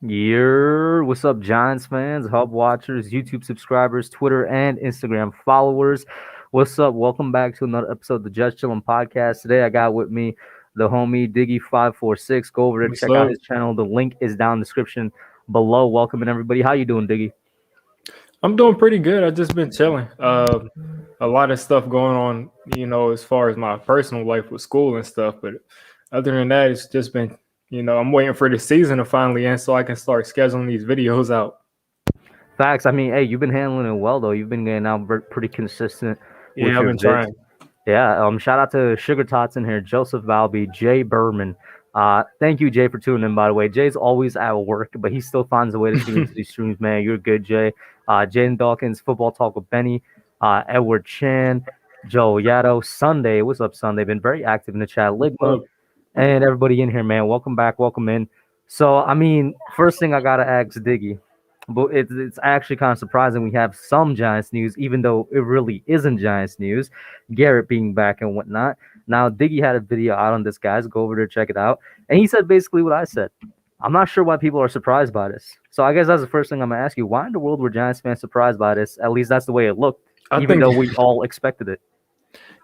What's up, Giants fans, Hub watchers, YouTube subscribers, Twitter and Instagram followers? What's up? Welcome back to another episode of the Just Chillin podcast. Today I got with me the homie Diggy546. Go over there, What's check out up? his channel. The link is down in the description below. Welcome everybody. How you doing, Diggy? I'm doing pretty good. I've just been chilling. A lot of stuff going on, as far as my personal life with school and stuff. But other than that, it's just been, I'm waiting for the season to finally end so I can start scheduling these videos out. Facts. I mean, hey, you've been handling it well though. You've been getting out pretty consistent with Yeah, I've your been vids. trying. Yeah, shout out to Sugar Tots in here, Joseph Valby, Jay Berman. Thank you, Jay, for tuning in, by the way. Jay's always at work, but he still finds a way to tune into these streams, man. You're good, Jay. Jaden Dawkins, Football Talk with Benny, Edward Chan, Joe Yato, Sunday. What's up, Sunday? Been very active in the chat. Ligma, and everybody in here, man. Welcome back, welcome in. So, I mean, first thing I got to ask Diggy, but it's actually kind of surprising we have some Giants news, even though it really isn't Giants news. Garrett being back and whatnot. Now, Diggy had a video out on this, guys. Go over there, check it out. And he said basically what I said. I'm not sure why people are surprised by this. So I guess that's the first thing I'm going to ask you. Why in the world were Giants fans surprised by this? At least that's the way it looked, even though we all expected it.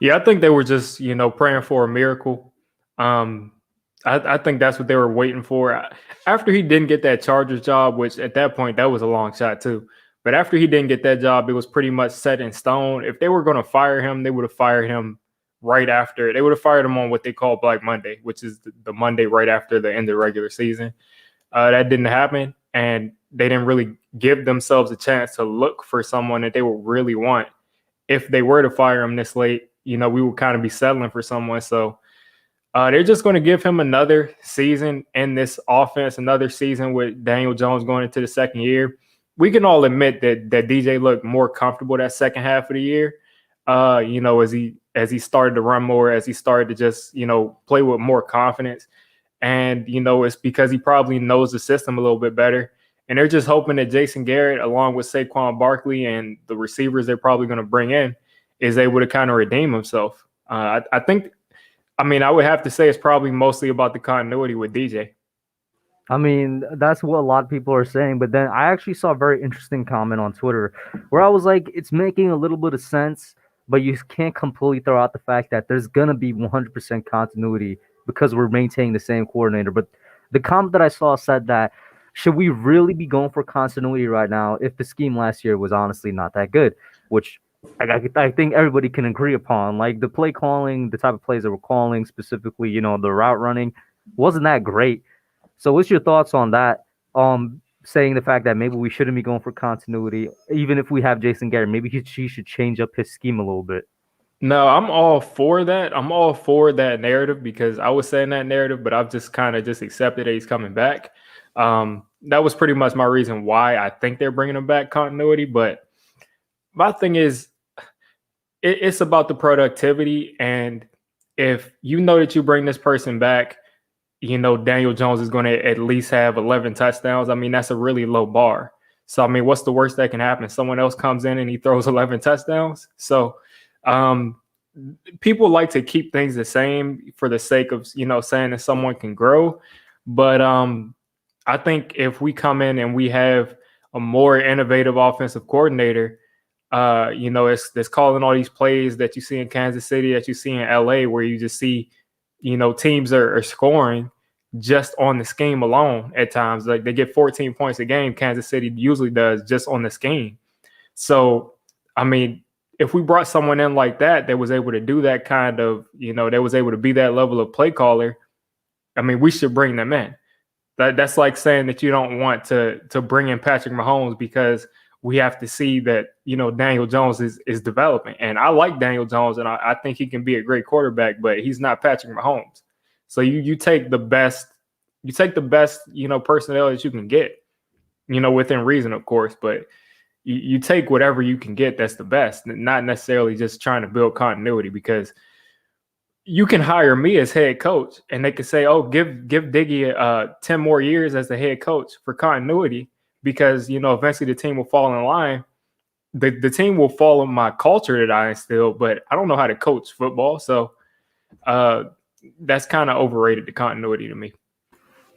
Yeah, I think they were just, praying for a miracle. I think that's what they were waiting for. After he didn't get that Chargers job, which at that point, that was a long shot too. But after he didn't get that job, it was pretty much set in stone. If they were going to fire him, they would have fired him right after. They would have fired him on what they call Black Monday, which is the Monday right after the end of the regular season. That didn't happen, and they didn't really give themselves a chance to look for someone that they would really want. If they were to fire him this late, we would kind of be settling for someone. So they're just going to give him another season in this offense, another season with Daniel Jones going into the second year. We can all admit that DJ looked more comfortable that second half of the year. As he started to run more, as he started to just, play with more confidence. And, it's because he probably knows the system a little bit better. And they're just hoping that Jason Garrett, along with Saquon Barkley and the receivers they're probably going to bring in, is able to kind of redeem himself. I would have to say it's probably mostly about the continuity with DJ. I mean, that's what a lot of people are saying. But then I actually saw a very interesting comment on Twitter where I was like, it's making a little bit of sense, but you can't completely throw out the fact that there's going to be 100% continuity because we're maintaining the same coordinator. But the comment that I saw said that, should we really be going for continuity right now if the scheme last year was honestly not that good, which I think everybody can agree upon. Like the play calling, the type of plays that we're calling, specifically, the route running, wasn't that great. So what's your thoughts on that? Saying the fact that maybe we shouldn't be going for continuity, even if we have Jason Garrett, maybe he should change up his scheme a little bit. No, I'm all for that. I'm all for that narrative because I was saying that narrative, but I've just kind of just accepted that he's coming back. That was pretty much my reason why I think they're bringing him back, continuity. But my thing is, it's about the productivity. And if you know that you bring this person back, Daniel Jones is going to at least have 11 touchdowns. I mean, that's a really low bar. So, I mean, what's the worst that can happen? Someone else comes in and he throws 11 touchdowns. So, people like to keep things the same for the sake of, saying that someone can grow. But I think if we come in and we have a more innovative offensive coordinator, it's calling all these plays that you see in Kansas City, that you see in LA, where you just see, teams are scoring just on the scheme alone at times. Like they get 14 points a game. Kansas City usually does just on the scheme. So, I mean, if we brought someone in like that was able to do that kind of, that was able to be that level of play caller, I mean, we should bring them in. That's like saying that you don't want to bring in Patrick Mahomes because we have to see that, Daniel Jones is developing. And I like Daniel Jones, and I think he can be a great quarterback, but he's not Patrick Mahomes. So you take the best, personnel that you can get, within reason, of course, but you take whatever you can get that's the best, not necessarily just trying to build continuity, because you can hire me as head coach and they can say, oh, give Diggy 10 more years as the head coach for continuity because, eventually the team will fall in line. The team will follow my culture that I instill, but I don't know how to coach football. So that's kind of overrated, the continuity to me.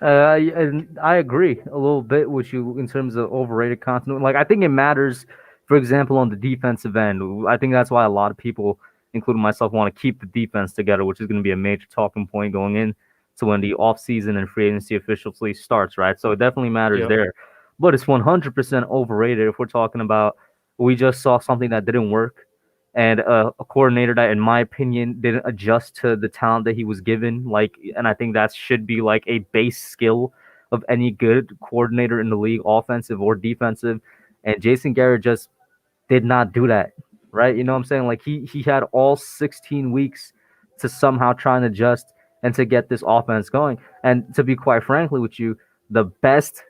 And I agree a little bit with you in terms of overrated content. Like, I think it matters, for example, on the defensive end. I think that's why a lot of people, including myself, want to keep the defense together, which is going to be a major talking point going in to when the offseason and free agency officially starts, right? So it definitely matters Yep. there. But it's 100% overrated if we're talking about we just saw something that didn't work and a coordinator that, in my opinion, didn't adjust to the talent that he was given. Like, and I think that should be like a base skill of any good coordinator in the league, offensive or defensive. And Jason Garrett just did not do that, right? You know what I'm saying? Like he had all 16 weeks to somehow try and adjust and to get this offense going. And to be quite frankly with you, the best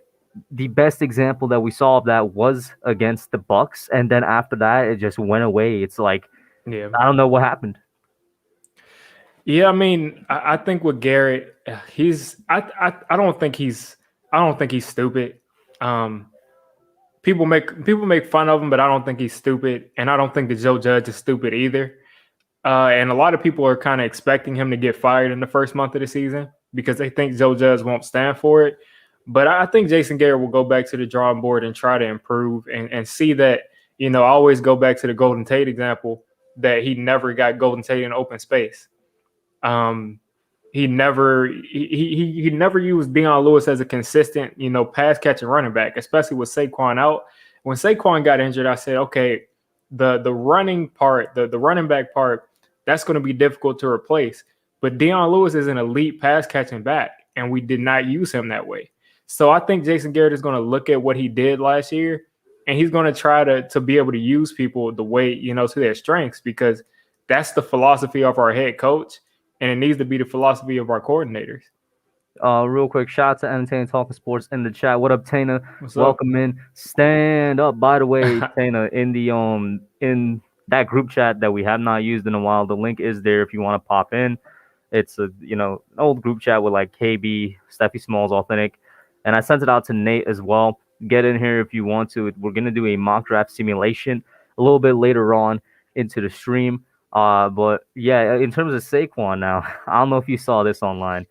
example that we saw of that was against the Bucks, and then after that, it just went away. It's like Yeah. I don't know what happened. Yeah, I mean, I think with Garrett, I don't think he's stupid. People make fun of him, but I don't think he's stupid, and I don't think that Joe Judge is stupid either. And a lot of people are kind of expecting him to get fired in the first month of the season because they think Joe Judge won't stand for it. But I think Jason Garrett will go back to the drawing board and try to improve and see that, I always go back to the Golden Tate example that he never got Golden Tate in open space. He never used Deion Lewis as a consistent, pass catching running back, especially with Saquon out. When Saquon got injured, I said, okay, the running part, the running back part, that's going to be difficult to replace. But Deion Lewis is an elite pass catching back, and we did not use him that way. So I think Jason Garrett is going to look at what he did last year, and he's going to try to be able to use people the way, to their strengths, because that's the philosophy of our head coach, and it needs to be the philosophy of our coordinators. Real quick, shout out to Entertaining Talking Sports in the chat. What up, Tana? What's Welcome in. Stand up. By the way, Tana, in that group chat that we have not used in a while, the link is there if you want to pop in. It's an old group chat with like KB, Steffi Smalls, Authentic, and I sent it out to Nate as well. Get in here if you want to. We're gonna do a mock draft simulation a little bit later on into the stream. But yeah, in terms of Saquon now, I don't know if you saw this online.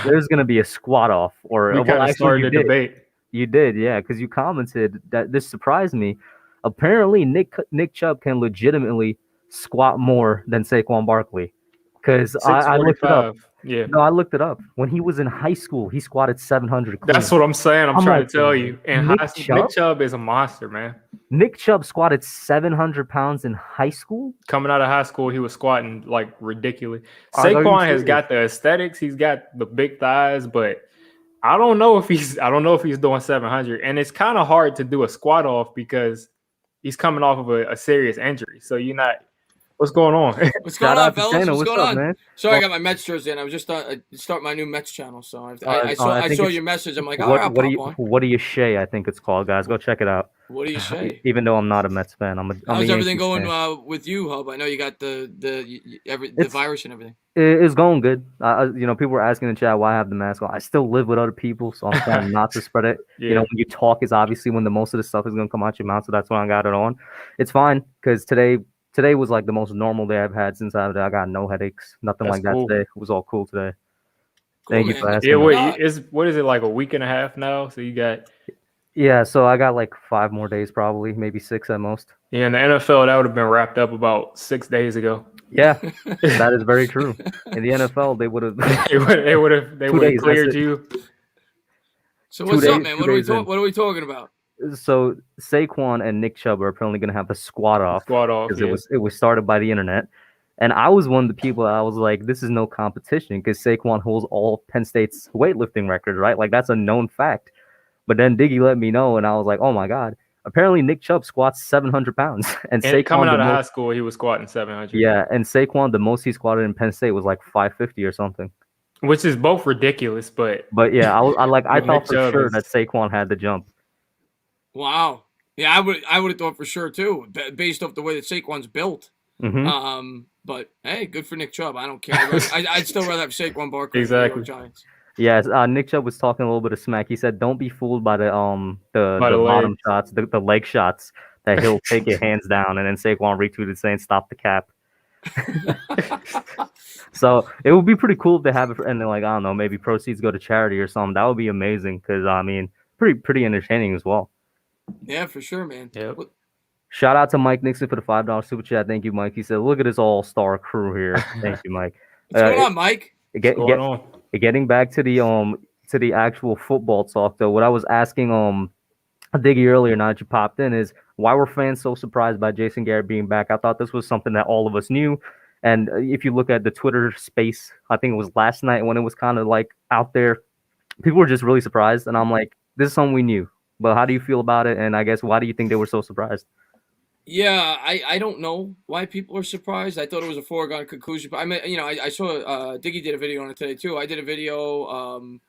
There's gonna be a squat off, or We kind of started a debate. You did, yeah, because you commented that this surprised me. Apparently, Nick Chubb can legitimately squat more than Saquon Barkley. Because I looked it up. Yeah. No, I looked it up. When he was in high school, he squatted 700 clean. That's what I'm saying. I'm trying like, to tell you. And Nick Chubb is a monster, man. Nick Chubb squatted 700 pounds in high school? Coming out of high school, he was squatting like ridiculous. Saquon has got the aesthetics. He's got the big thighs, but I don't know if he's doing 700. And it's kind of hard to do a squat off because he's coming off of a serious injury. So you're not. What's going on? What's going on, fellas? Dana, what's going up, on? Man? Sorry, I got my Mets jersey and I was just start my new Mets channel. So I saw your message. I'm like, all right, what do you say? I think it's called, guys. Go check it out. What do you say? Even though I'm not a Mets fan, how's everything going with you, Hub? I know you got the virus and everything. It's going good. People were asking in the chat why I have the mask on. I still live with other people, so I'm trying not to spread it. Yeah. When you talk is obviously when the most of the stuff is going to come out your mouth, so that's when I got it on. It's fine because today was like the most normal day I've had since I got no headaches, nothing like that today. It was all cool today. Thank you for asking. Yeah, what is it, like a week and a half now? So you got... Yeah, so I got like 5 more days probably, maybe 6 at most. Yeah, in the NFL, that would have been wrapped up about 6 days ago. Yeah, that is very true. In the NFL, they would have cleared you. So what's up, man? What are we talking about? So Saquon and Nick Chubb are apparently going to have a squat off because it was started by the internet, and I was one of the people I was like, this is no competition because Saquon holds all Penn State's weightlifting records, right? Like that's a known fact. But then Diggy let me know, and I was like, oh my god! Apparently Nick Chubb squats 700 pounds, and Saquon, coming out of high school, he was squatting 700. Yeah, and Saquon, the most he squatted in Penn State was like 550 or something. Which is both ridiculous, but yeah, I thought for sure that Saquon had the jump. Wow. Yeah, I would have thought for sure too, based off the way that Saquon's built. Mm-hmm. But hey, good for Nick Chubb. I don't care. I'd still rather have Saquon Barkley exactly. than the New York Giants. Yeah, Nick Chubb was talking a little bit of smack. He said, "Don't be fooled by the bottom shots, the leg shots that he'll take it hands down." And then Saquon retweeted saying, "Stop the cap." So it would be pretty cool if they have it, and then like I don't know, maybe proceeds go to charity or something. That would be amazing because I mean, pretty entertaining as well. Yeah, for sure, man. Yep. Shout out to Mike Nixon for the $5 super chat. Thank you, Mike. He said, "Look at this all-star crew here." Thank you, Mike. What's going on, Mike? What's going on? Getting back to the actual football talk though, what I was asking Diggy earlier, now that you popped in, is why were fans so surprised by Jason Garrett being back? I thought this was something that all of us knew. And if you look at the Twitter space, I think it was last night when it was kind of like out there, people were just really surprised. And I'm like, this is something we knew. But how do you feel about it? And I guess why do you think they were so surprised? Yeah, I don't know why people are surprised. I thought it was a foregone conclusion. But I mean, I saw Diggy did a video on it today too. I did a video.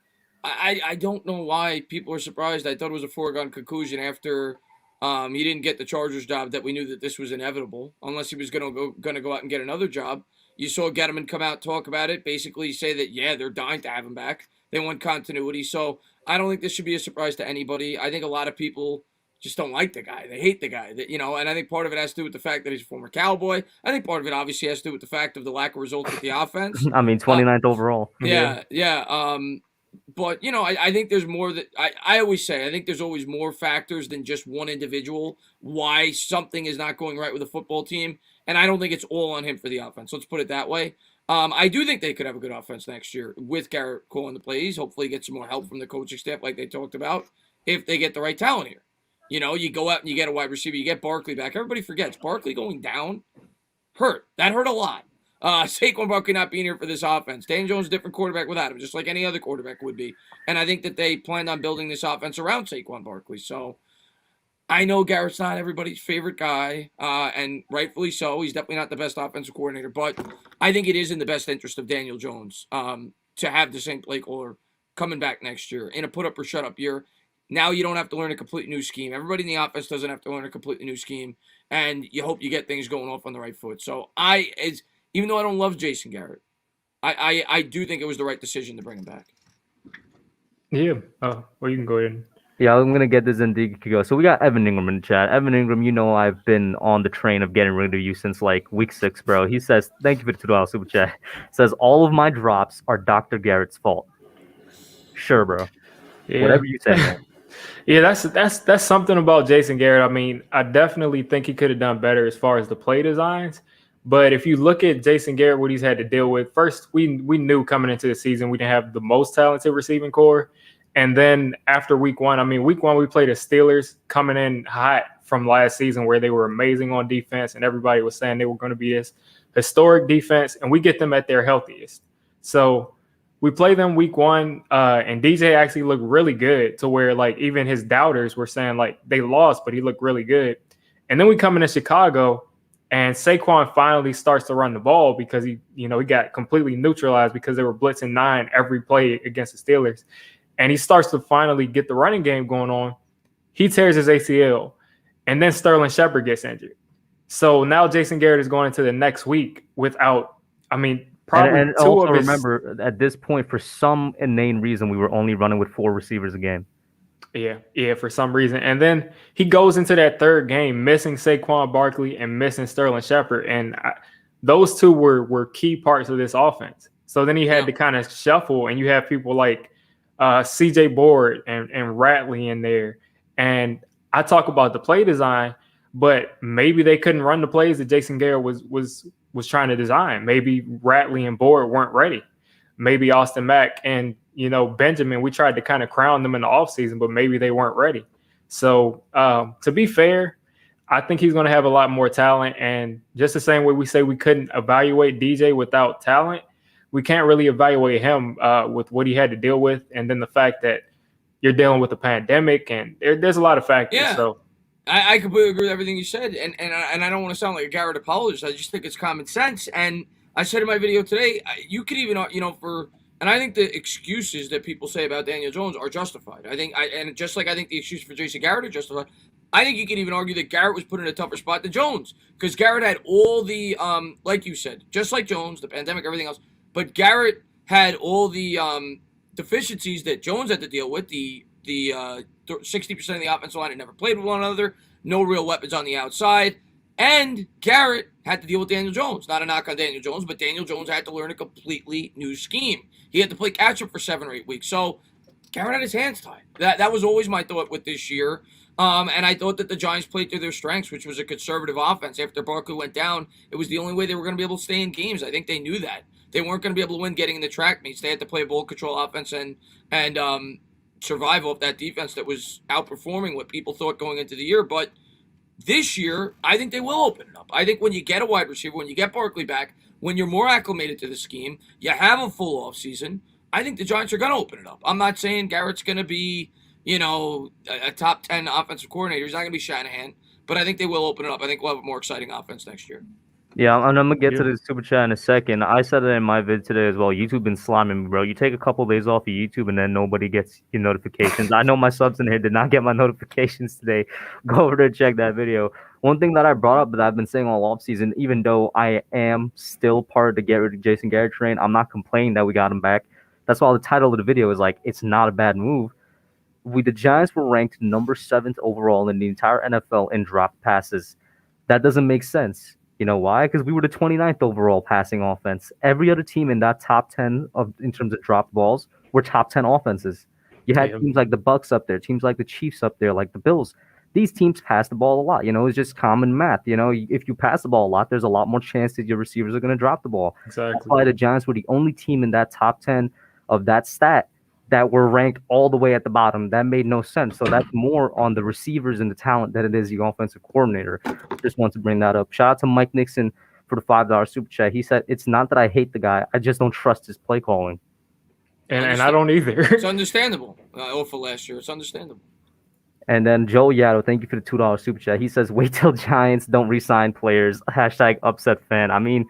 I don't know why people are surprised. I thought it was a foregone conclusion after he didn't get the Chargers job, that we knew that this was inevitable unless he was gonna go out and get another job. You saw Gettleman come out, talk about it, basically say that yeah, they're dying to have him back. They want continuity. So I don't think this should be a surprise to anybody. I think a lot of people just don't like the guy. They hate the guy. And I think part of it has to do with the fact that he's a former Cowboy. I think part of it obviously has to do with the fact of the lack of results with the offense. I mean, 29th overall. Yeah. But I think there's more that I always say. I think there's always more factors than just one individual why something is not going right with a football team, and I don't think it's all on him for the offense. Let's put it that way. I do think they could have a good offense next year with Garrett calling the plays. Hopefully, get some more help from the coaching staff, like they talked about, if they get the right talent here. You go out and you get a wide receiver, you get Barkley back. Everybody forgets Barkley going down hurt. That hurt a lot. Saquon Barkley not being here for this offense. Dan Jones, different quarterback without him, just like any other quarterback would be. And I think that they planned on building this offense around Saquon Barkley. So I know Garrett's not everybody's favorite guy, and rightfully so. He's definitely not the best offensive coordinator, but I think it is in the best interest of Daniel Jones to have the same play caller coming back next year in a put up or shut up year. Now you don't have to learn a complete new scheme. Everybody in the offense doesn't have to learn a completely new scheme, and you hope you get things going off on the right foot. So even though I don't love Jason Garrett, I do think it was the right decision to bring him back. Yeah. Well, you can go ahead. Yeah, I'm gonna get this in. You could go. So we got Evan Ingram in the chat. Evan Ingram, I've been on the train of getting rid of you since like week 6, bro. He says, "Thank you for the $2 super chat." Says all of my drops are Dr. Garrett's fault. Sure, bro. Yeah. Whatever you say, man. Yeah, that's something about Jason Garrett. I mean, I definitely think he could have done better as far as the play designs. But if you look at Jason Garrett, what he's had to deal with, first, we knew coming into the season we didn't have the most talented receiving core. And then after week 1, we played the Steelers coming in hot from last season where they were amazing on defense and everybody was saying they were going to be this historic defense, and we get them at their healthiest. So we play them week 1, and DJ actually looked really good to where like even his doubters were saying like they lost, but he looked really good. And then we come into Chicago, and Saquon finally starts to run the ball because he got completely neutralized because they were blitzing 9 every play against the Steelers. And he starts to finally get the running game going on. He tears his ACL, and then Sterling Shepard gets injured. So now Jason Garrett is going into the next week without, probably and two also of his. Remember, at this point, for some inane reason, we were only running with 4 receivers a game. Yeah, for some reason. And then he goes into that third game missing Saquon Barkley and missing Sterling Shepard. And those two were key parts of this offense. So then he had to kind of shuffle, and you have people like CJ Board and Ratley in there. And I talk about the play design, but maybe they couldn't run the plays that Jason Garrett was trying to design. Maybe Ratley and Board weren't ready. Maybe Austin Mack and Benjamin, we tried to kind of crown them in the offseason, but maybe they weren't ready. So to be fair, I think he's going to have a lot more talent. And just the same way we say we couldn't evaluate DJ without talent, we can't really evaluate him with what he had to deal with. And then the fact that you're dealing with a pandemic, and there's a lot of factors. Yeah. So I completely agree with everything you said. And I don't want to sound like a Garrett apologist. I just think it's common sense. And I said in my video today, you could even, and I think the excuses that people say about Daniel Jones are justified. And just like I think the excuses for Jason Garrett are justified, I think you could even argue that Garrett was put in a tougher spot than Jones, because Garrett had all the, like you said, just like Jones, the pandemic, everything else, but Garrett had all the deficiencies that Jones had to deal with. The 60% of the offensive line had never played with one another, no real weapons on the outside. And Garrett had to deal with Daniel Jones. Not a knock on Daniel Jones, but Daniel Jones had to learn a completely new scheme. He had to play catch up for 7 or 8 weeks. So Garrett had his hands tied. That was always my thought with this year. And I thought that the Giants played to their strengths, which was a conservative offense. After Barkley went down, it was the only way they were going to be able to stay in games. I think they knew that. They weren't going to be able to win getting in the track meets. They had to play a ball control offense and survive off that defense that was outperforming what people thought going into the year. But this year, I think they will open it up. I think when you get a wide receiver, when you get Barkley back, when you're more acclimated to the scheme, you have a full offseason, I think the Giants are going to open it up. I'm not saying Garrett's going to be, a top 10 offensive coordinator. He's not going to be Shanahan, but I think they will open it up. I think we'll have a more exciting offense next year. Yeah, and I'm going to get to the super chat in a second. I said it in my vid today as well. YouTube been slamming me, bro. You take a couple days off of YouTube and then nobody gets your notifications. I know my subs in here did not get my notifications today. Go over there and check that video. One thing that I brought up that I've been saying all offseason, even though I am still part of the get rid of Jason Garrett train, I'm not complaining that we got him back. That's why the title of the video is like, it's not a bad move. The Giants were ranked number 7th overall in the entire NFL in drop passes. That doesn't make sense. You know why? Because we were the 29th overall passing offense. Every other team in that top 10 in terms of dropped balls were top 10 offenses. You had teams like the Bucks up there, teams like the Chiefs up there, like the Bills. These teams pass the ball a lot. It's just common math. If you pass the ball a lot, there's a lot more chance that your receivers are going to drop the ball. Exactly. That's why the Giants were the only team in that top 10 of that stat that were ranked all the way at the bottom. That made no sense. So that's more on the receivers and the talent than it is the offensive coordinator. Just want to bring that up. Shout out to Mike Nixon for the $5 super chat. He said, it's not that I hate the guy. I just don't trust his play calling. And I don't either. It's understandable. For last year, it's understandable. And then Joe Yaddo, thank you for the $2 super chat. He says, wait till Giants don't re-sign players. # upset fan. I mean,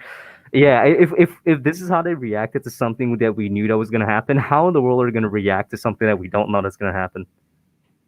yeah, if this is how they reacted to something that we knew that was going to happen, how in the world are they going to react to something that we don't know that's going to happen?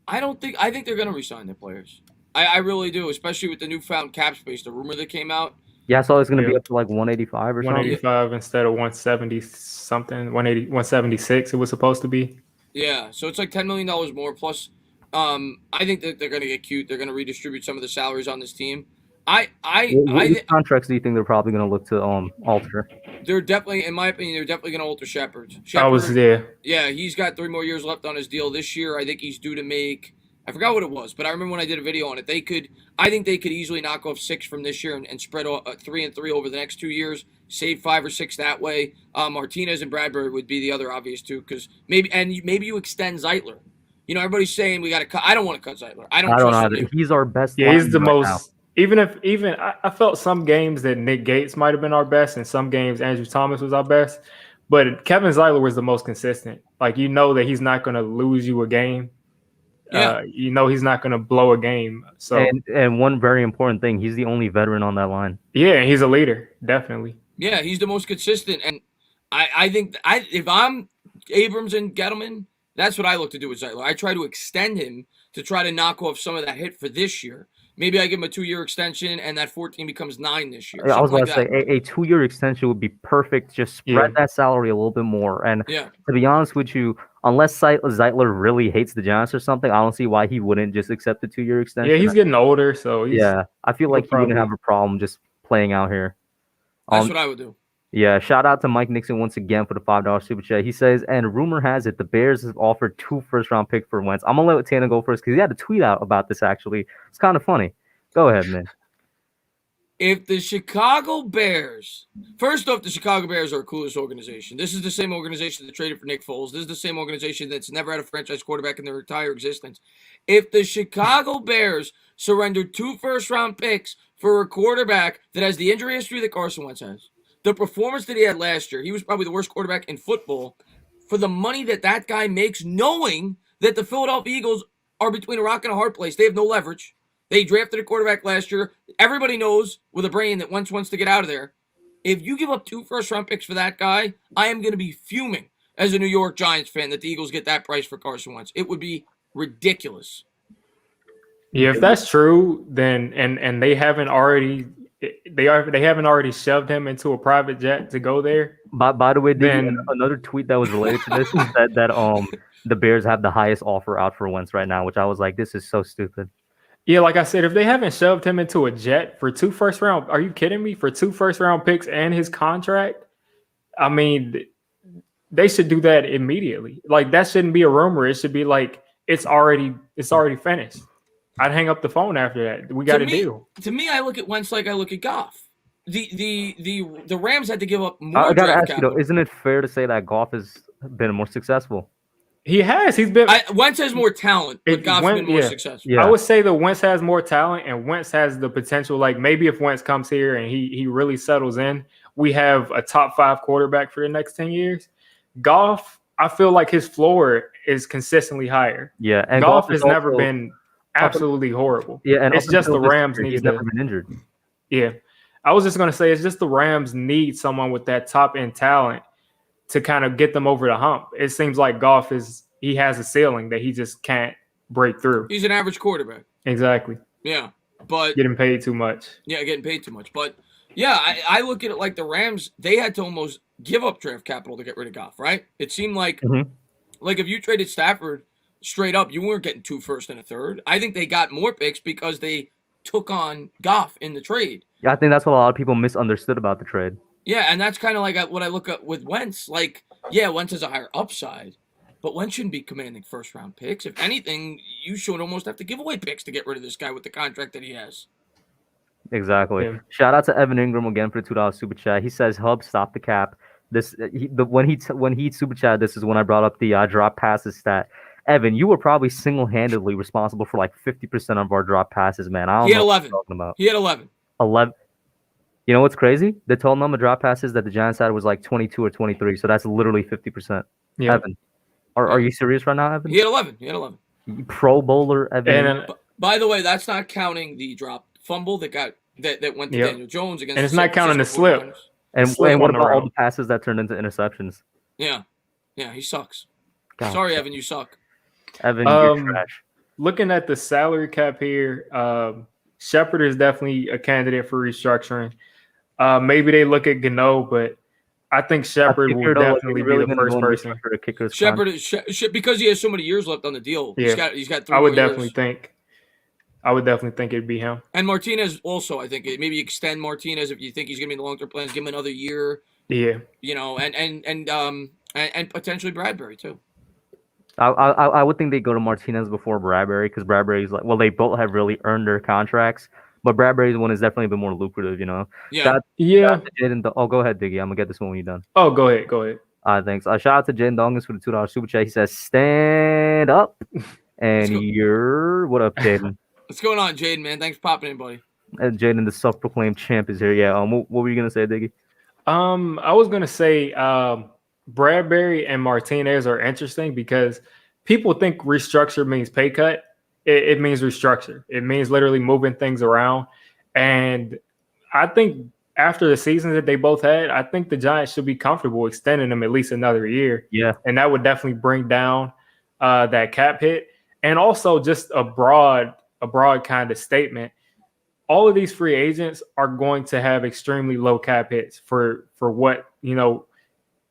I think they're going to re-sign their players. I really do, especially with the newfound cap space. The rumor that came out. Yeah, I saw it's going to be up to like 185 or something. 185 instead of 170 something. 176 it was supposed to be. Yeah, so it's like $10 million more. Plus, I think that they're going to get cute. They're going to redistribute some of the salaries on this team. What contracts do you think they're probably going to look to alter? They're definitely, in my opinion, they're definitely going to alter Shepard. I was there. Yeah, he's got 3 more years left on his deal this year. I think he's due to make. I forgot what it was, but I remember when I did a video on it. I think they could easily knock off 6 from this year and spread 3 and 3 over the next 2 years. Save 5 or 6 that way. Martinez and Bradbury would be the other obvious two, because maybe you extend Zeitler. Everybody's saying we got to cut. I don't want to cut Zeitler. I don't trust him. He's our best. Yeah, he's the most. Now. Even I felt some games that Nick Gates might have been our best, and some games Andrew Thomas was our best. But Kevin Zeitler was the most consistent. Like, that he's not going to lose you a game. Yeah. He's not going to blow a game. So and one very important thing, he's the only veteran on that line. Yeah, he's a leader, definitely. Yeah, he's the most consistent. And I think if I'm Abrams and Gettleman, that's what I look to do with Zeitler. I try to extend him to try to knock off some of that hit for this year. Maybe I give him a 2-year extension, and that 14 becomes 9 this year. I was about to say a 2-year extension would be perfect. Just spread that salary a little bit more. And to be honest with you, unless Zeitler really hates the Giants or something, I don't see why he wouldn't just accept the 2-year extension. Yeah, he's getting older, so I feel like he wouldn't have a problem just playing out here. That's what I would do. Yeah, shout out to Mike Nixon once again for the $5 super chat. He says, and rumor has it the Bears have offered 2 first-round picks for Wentz. I'm going to let Tana go first because he had a tweet out about this, actually. It's kind of funny. Go ahead, man. If the Chicago Bears, first off, the Chicago Bears are a coolest organization. This is the same organization that traded for Nick Foles. This is the same organization that's never had a franchise quarterback in their entire existence. If the Chicago Bears surrendered 2 first-round picks for a quarterback that has the injury history that Carson Wentz has, the performance that he had last year, he was probably the worst quarterback in football, for the money that guy makes, knowing that the Philadelphia Eagles are between a rock and a hard place. They have no leverage. They drafted a quarterback last year. Everybody knows with a brain that Wentz wants to get out of there. If you give up 2 first-round picks for that guy, I am going to be fuming as a New York Giants fan that the Eagles get that price for Carson Wentz. It would be ridiculous. Yeah, if that's true, then and they haven't already shoved him into a private jet to go there. By the way, then another tweet that was related to this that the Bears have the highest offer out for Wentz right now, which I was like, this is so stupid. Yeah, like I said, if they haven't shoved him into a jet for 2 first round, are you kidding me? For 2 first round picks and his contract? I mean, they should do that immediately. Like that shouldn't be a rumor. It should be like it's already finished. I'd hang up the phone after that. We got a deal. To me, I look at Wentz like I look at Goff. The Rams had to give up more. I gotta draft ask capital. you though, isn't it fair to say that Goff has been more successful? He has. He's been. Wentz has more talent, but Goff's been more successful. Yeah. I would say that Wentz has more talent, and Wentz has the potential. Like maybe if Wentz comes here and he really settles in, we have a top 5 quarterback for the next 10 years. Goff, I feel like his floor is consistently higher. Yeah, and Goff has never been absolutely horrible. Yeah, and it's just the Rams need he's never been injured. Yeah, I was just gonna say it's just the Rams need someone with that top end talent to kind of get them over the hump. It seems like Goff he has a ceiling that he just can't break through. He's an average quarterback. Exactly. Yeah, but getting paid too much. Yeah, getting paid too much. But yeah, I look at it like the Rams, they had to almost give up draft capital to get rid of Goff, right? It seemed like like if you traded Stafford straight up, you weren't getting 2 first and a third. I think they got more picks because they took on Goff in the trade. Yeah, I think that's what a lot of people misunderstood about the trade. Yeah, and that's kind of like what I look at with Wentz. Like, yeah, Wentz has a higher upside, but Wentz shouldn't be commanding first-round picks. If anything, you should almost have to give away picks to get rid of this guy with the contract that he has. Exactly. Yeah. Shout out to Evan Ingram again for the $2 super chat. He says, "Hub, stop the cap." When he super chat, this is when I brought up the drop passes stat. Evan, you were probably single-handedly responsible for like 50% of our drop passes, man. I don't know 11. what you're talking about. He had 11. 11. You know what's crazy? The total number of drop passes that the Giants had was like 22 or 23, so that's literally 50%. Yeah. Evan, are you serious right now, Evan? He had 11. He had 11. Pro bowler, Evan. And, by the way, that's not counting the drop fumble that went to Daniel Jones against. And it's not counting the slip. And what about all the passes that turned into interceptions? Yeah, he sucks. God. Sorry, Evan, you suck. Evan, you're trash. Looking at the salary cap here, Shepard is definitely a candidate for restructuring. Maybe they look at Gano, but I think Shepard will definitely be the first person. Shepard because he has so many years left on the deal. Yeah. He's got 3 I would more definitely years. think it'd be him. And Martinez also, I think maybe extend Martinez if you think he's going to be in the long-term plans. Give him another year. Yeah. You know, and potentially Bradbury too. I would think they go to Martinez before Bradbury because Bradbury's like, well, they both have really earned their contracts, but Bradbury's one has definitely been more lucrative, you know. Yeah. Oh, go ahead, Diggy. I'm gonna get this one when you're done. Oh, go ahead. Thanks. Shout out to Jaden Dongus for the $2 super chat. He says, "Stand up," and what up, Jaden? What's going on, Jaden? Man, thanks for popping in, buddy. And Jaden, the self-proclaimed champ, is here. Yeah. What were you gonna say, Diggy? I was gonna say, Bradbury and Martinez are interesting because people think restructure means pay cut. It means restructure. It means literally moving things around. And I think after the seasons that they both had, I think the Giants should be comfortable extending them at least another year. Yeah. And that would definitely bring down that cap hit. And also just a broad kind of statement. All of these free agents are going to have extremely low cap hits for what, you know,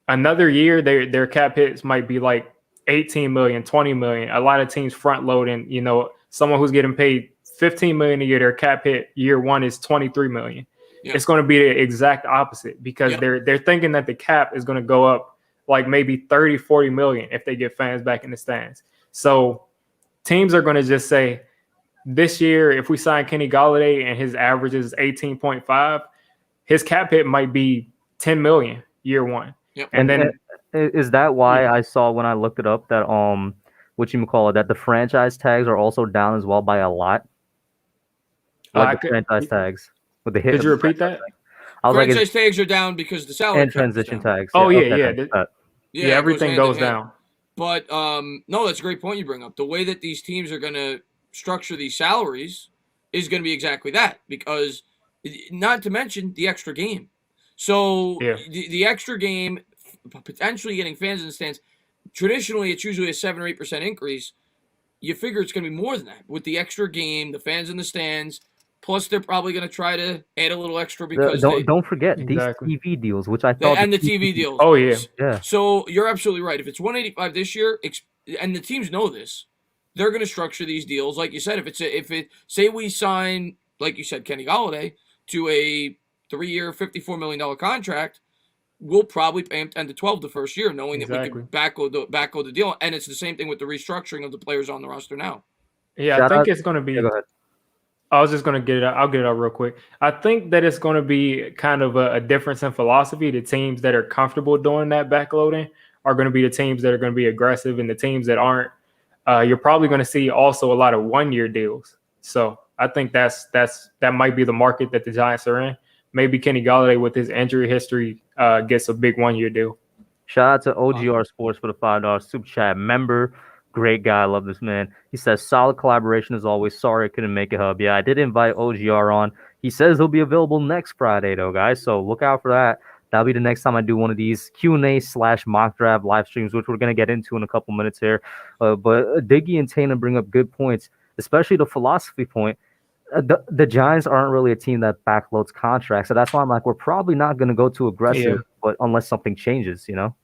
another year, their cap hits might be like 18 million, 20 million. A lot of teams front loading, you know, someone who's getting paid 15 million a year, their cap hit year one is 23 million. Yeah. It's going to be the exact opposite because they're thinking that the cap is going to go up like maybe 30, 40 million if they get fans back in the stands. So teams are going to just say this year, if we sign Kenny Golladay and his average is 18.5, his cap hit might be 10 million year one. Yep. And then is that why I saw when I looked it up that that the franchise tags are also down as well by a lot? Like the franchise tags with the hit. Could you repeat that? Franchise tags are down because the salary and transition tags. Oh yeah. Everything goes down. But no, that's a great point you bring up. The way that these teams are going to structure these salaries is going to be exactly that, because not to mention the extra game. So the extra game, potentially getting fans in the stands, traditionally it's usually a 7 or 8% increase. You figure it's going to be more than that with the extra game, the fans in the stands. Plus, they're probably going to try to add a little extra because don't forget these TV deals, which I thought and the TV deals. Oh yeah. So you're absolutely right. If it's 185 this year, and the teams know this, they're going to structure these deals. Like you said, say we sign, like you said, Kenny Golladay to a 3-year, $54 million contract, we'll probably pay him 10 to 12 the first year, knowing that we could backload the deal. And it's the same thing with the restructuring of the players on the roster now. Yeah, I think it's going to be. Go ahead. I was just going to get it out. I'll get it out real quick. I think that it's going to be kind of a difference in philosophy. The teams that are comfortable doing that backloading are going to be the teams that are going to be aggressive, and the teams that aren't, you're probably going to see also a lot of 1-year deals. So I think that might be the market that the Giants are in. Maybe Kenny Golladay with his injury history gets a big 1-year deal. Shout out to OGR Sports for the $5 super chat member. Great guy. I love this man. He says, solid collaboration as always. Sorry I couldn't make it, Hub. Yeah, I did invite OGR on. He says he'll be available next Friday, though, guys. So look out for that. That'll be the next time I do one of these Q&A/mock draft live streams, which we're going to get into in a couple minutes here. But Diggy and Tana bring up good points, especially the philosophy point. The Giants aren't really a team that backloads contracts. So that's why I'm like, we're probably not going to go too aggressive, but unless something changes, you know?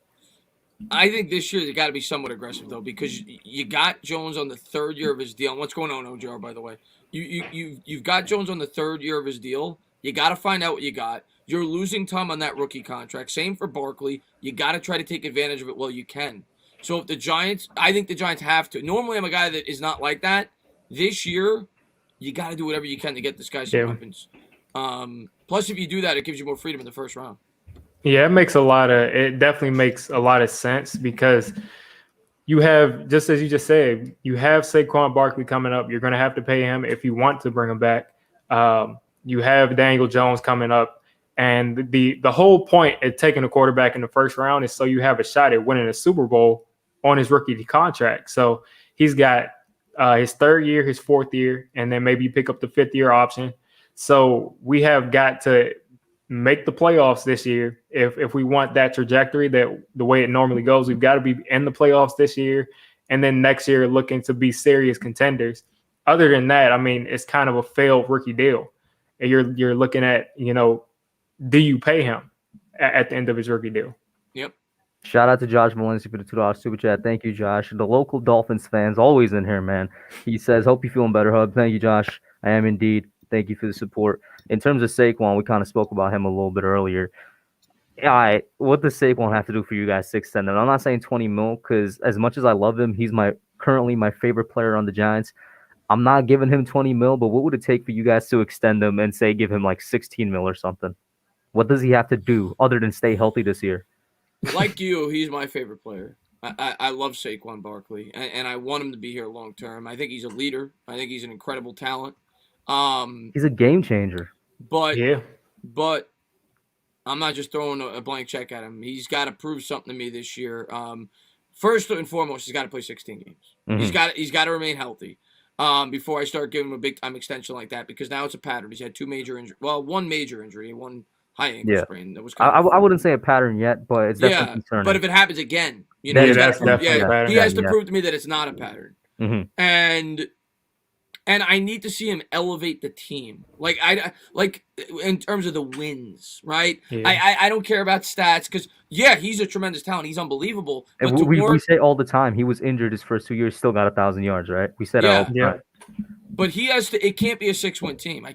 I think this year they got to be somewhat aggressive though, because you got Jones on the 3rd year of his deal. And what's going on, OJR? By the way, you've got Jones on the 3rd year of his deal. You got to find out what you got. You're losing time on that rookie contract. Same for Barkley. You got to try to take advantage of it while you can. So if the Giants, I think the Giants have to. Normally, I'm a guy that is not like that. This year, you got to do whatever you can to get this guy some weapons. Plus, if you do that, it gives you more freedom in the first round. Yeah, it definitely makes a lot of sense, because you have, just as you just said, you have Saquon Barkley coming up. You're going to have to pay him if you want to bring him back. You have Daniel Jones coming up. And the whole point of taking a quarterback in the first round is so you have a shot at winning a Super Bowl on his rookie contract. So he's got his 3rd year, his 4th year, and then maybe you pick up the 5th year option. So we have got to make the playoffs this year. If we want that trajectory, that the way it normally goes, we've got to be in the playoffs this year, and then next year looking to be serious contenders. Other than that, I mean, it's kind of a failed rookie deal. And you're looking at, do you pay him at the end of his rookie deal? Yep. Shout out to Josh Valencia for the $2 super chat. Thank you, Josh. The local Dolphins fans always in here, man. He says, hope you're feeling better, Hub. Thank you, Josh. I am indeed. Thank you for the support. In terms of Saquon, we kind of spoke about him a little bit earlier. All right, what does Saquon have to do for you guys to extend him? I'm not saying 20 mil, because as much as I love him, he's currently my favorite player on the Giants. I'm not giving him 20 mil, but what would it take for you guys to extend him and say give him like 16 mil or something? What does he have to do other than stay healthy this year? Like you, he's my favorite player. I love Saquon Barkley, and I want him to be here long term. I think he's a leader. I think he's an incredible talent. He's a game changer. But I'm not just throwing a blank check at him. He's got to prove something to me this year. First and foremost, he's got to play 16 games. Mm-hmm. He's got to remain healthy before I start giving him a big time extension like that, because now it's a pattern. He's had 2 major injuries. Well, 1 major injury, 1 high ankle sprain. That was I wouldn't say a pattern yet, but it's definitely concerning. But if it happens again, he has to prove to me that it's not a pattern. Mm-hmm. And I need to see him elevate the team, like in terms of the wins, right? Yeah. I don't care about stats, because he's a tremendous talent, he's unbelievable. But and we say all the time he was injured his first 2 years, still got 1,000 yards, right? We said all the time. But he has to. It can't be a 6-win team. I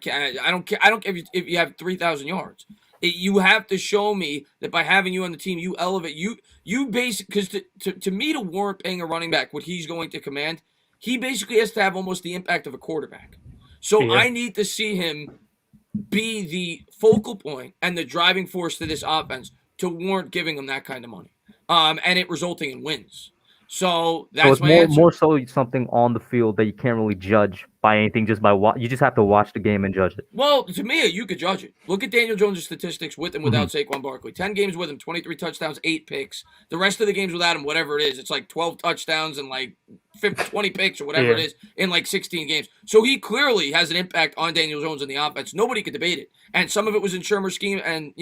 don't care. I don't care if you have 3,000 yards. You have to show me that by having you on the team, you elevate. You basically, because to me, to warrant paying a running back what he's going to command, he basically has to have almost the impact of a quarterback. So I need to see him be the focal point and the driving force to this offense to warrant giving him that kind of money, and it resulting in wins. So that's my answer. More so something on the field that you can't really judge by anything, just by you just have to watch the game and judge it. Well, to me, you could judge it. Look at Daniel Jones' statistics with and without Saquon Barkley. 10 games with him, 23 touchdowns, 8 picks. The rest of the games without him, whatever it is, it's like 12 touchdowns and like 20 picks or whatever it is in like 16 games. So he clearly has an impact on Daniel Jones in the offense. Nobody could debate it. And some of it was in Shermer's scheme and,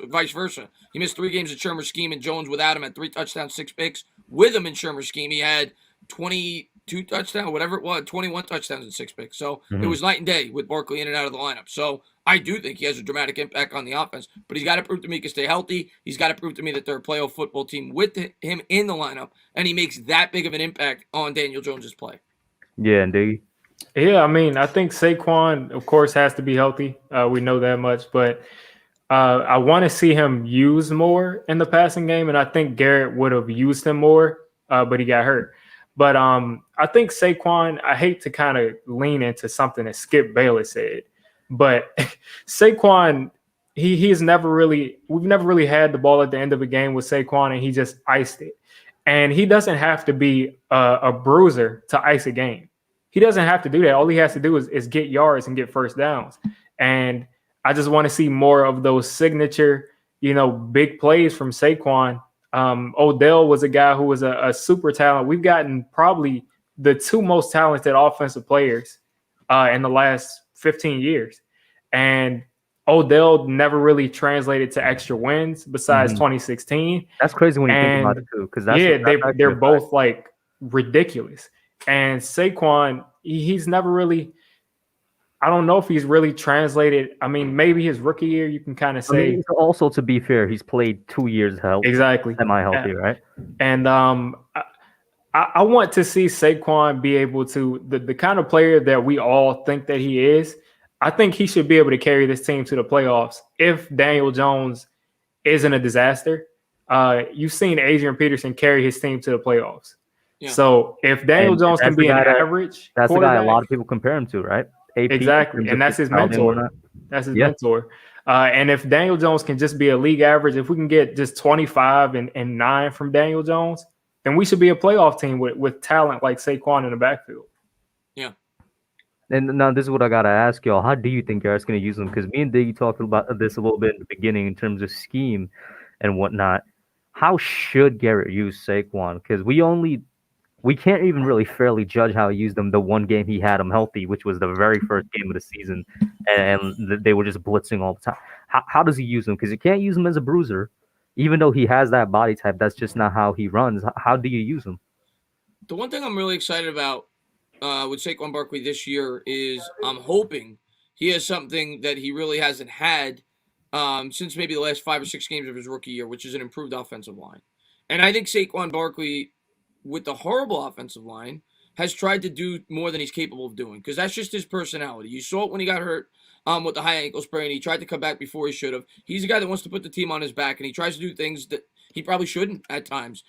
vice versa. He missed 3 games in Shermer's scheme, and Jones without him had 3 touchdowns, 6 picks. With him in Shermer's scheme, he had 22 touchdowns, whatever it was, 21 touchdowns and 6 picks. So it was night and day with Barkley in and out of the lineup. So I do think he has a dramatic impact on the offense, but he's got to prove to me he can stay healthy. He's got to prove to me that they're a playoff football team with him in the lineup, and he makes that big of an impact on Daniel Jones's play. Yeah, indeed. Yeah, I mean, I think Saquon, of course, has to be healthy. We know that much, but I want to see him used more in the passing game, and I think Garrett would have used him more, but he got hurt. But I think Saquon, I hate to kind of lean into something that Skip Bayless said, but Saquon, he's never really, we've never really had the ball at the end of a game with Saquon, and he just iced it. And he doesn't have to be a bruiser to ice a game. He doesn't have to do that. All he has to do is get yards and get first downs. And I just want to see more of those signature, big plays from Saquon. Odell was a guy who was a super talent. We've gotten probably the two most talented offensive players in the last 15 years. And Odell never really translated to extra wins besides 2016. That's crazy when you think about it too, because they're both like ridiculous. And Saquon, he's never really. I don't know if he's really translated. I mean, maybe his rookie year, you can kind of say. I mean, also, to be fair, he's played 2 years healthy. Exactly. Semi-healthy, right? And I want to see Saquon be able to, the kind of player that we all think that he is. I think he should be able to carry this team to the playoffs if Daniel Jones isn't a disaster. You've seen Adrian Peterson carry his team to the playoffs. Yeah. So if Daniel Jones can be an average, that's the guy a lot of people compare him to, right? AP, exactly, and that's his mentor. That's his mentor. And if Daniel Jones can just be a league average, if we can get just 25 and 9 from Daniel Jones, then we should be a playoff team with talent like Saquon in the backfield. Yeah. And now this is what I got to ask y'all. How do you think Garrett's going to use them? Because me and Diggy talked about this a little bit in the beginning in terms of scheme and whatnot. How should Garrett use Saquon? Because we can't even really fairly judge how he used them the one game he had him healthy, which was the very first game of the season, and they were just blitzing all the time. How does he use them? Because you can't use him as a bruiser. Even though he has that body type, that's just not how he runs. How do you use him? The one thing I'm really excited about with Saquon Barkley this year is I'm hoping he has something that he really hasn't had since maybe the last 5 or 6 games of his rookie year, which is an improved offensive line. And I think Saquon Barkley, with the horrible offensive line, has tried to do more than he's capable of doing, because that's just his personality. You saw it when he got hurt with the high ankle sprain. He tried to come back before he should have. He's a guy that wants to put the team on his back, and he tries to do things that he probably shouldn't at times,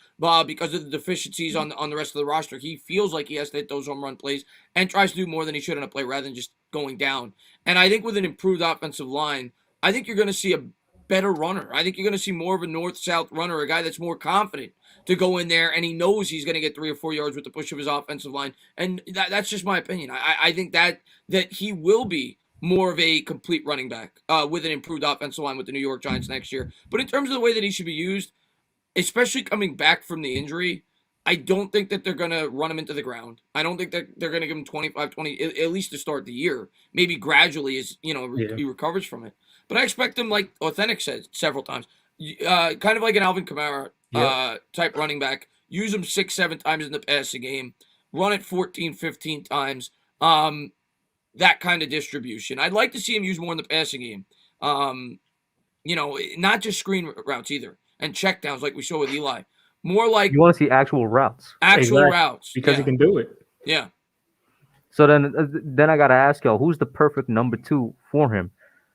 because of the deficiencies on the rest of the roster. He feels like he has to hit those home run plays and tries to do more than he should in a play rather than just going down. And I think with an improved offensive line, I think you're going to see a better runner. I think you're going to see more of a north-south runner, a guy that's more confident to go in there, and he knows he's going to get 3 or 4 yards with the push of his offensive line. And that's just my opinion. I think that he will be more of a complete running back with an improved offensive line with the New York Giants next year. But in terms of the way that he should be used, especially coming back from the injury, I don't think that they're going to run him into the ground. I don't think that they're going to give him 25, 20, at least to start the year. Maybe gradually as, he recovers from it. But I expect him, like Authentic said several times, kind of like an Alvin Kamara type running back. Use him 6, 7 times in the passing game. Run it 14, 15 times. That kind of distribution. I'd like to see him use more in the passing game. Not just screen routes either. And check downs like we saw with Eli. More like... You want to see actual routes. Routes. Because he can do it. Yeah. So then I got to ask y'all, who's the perfect number 2 for him?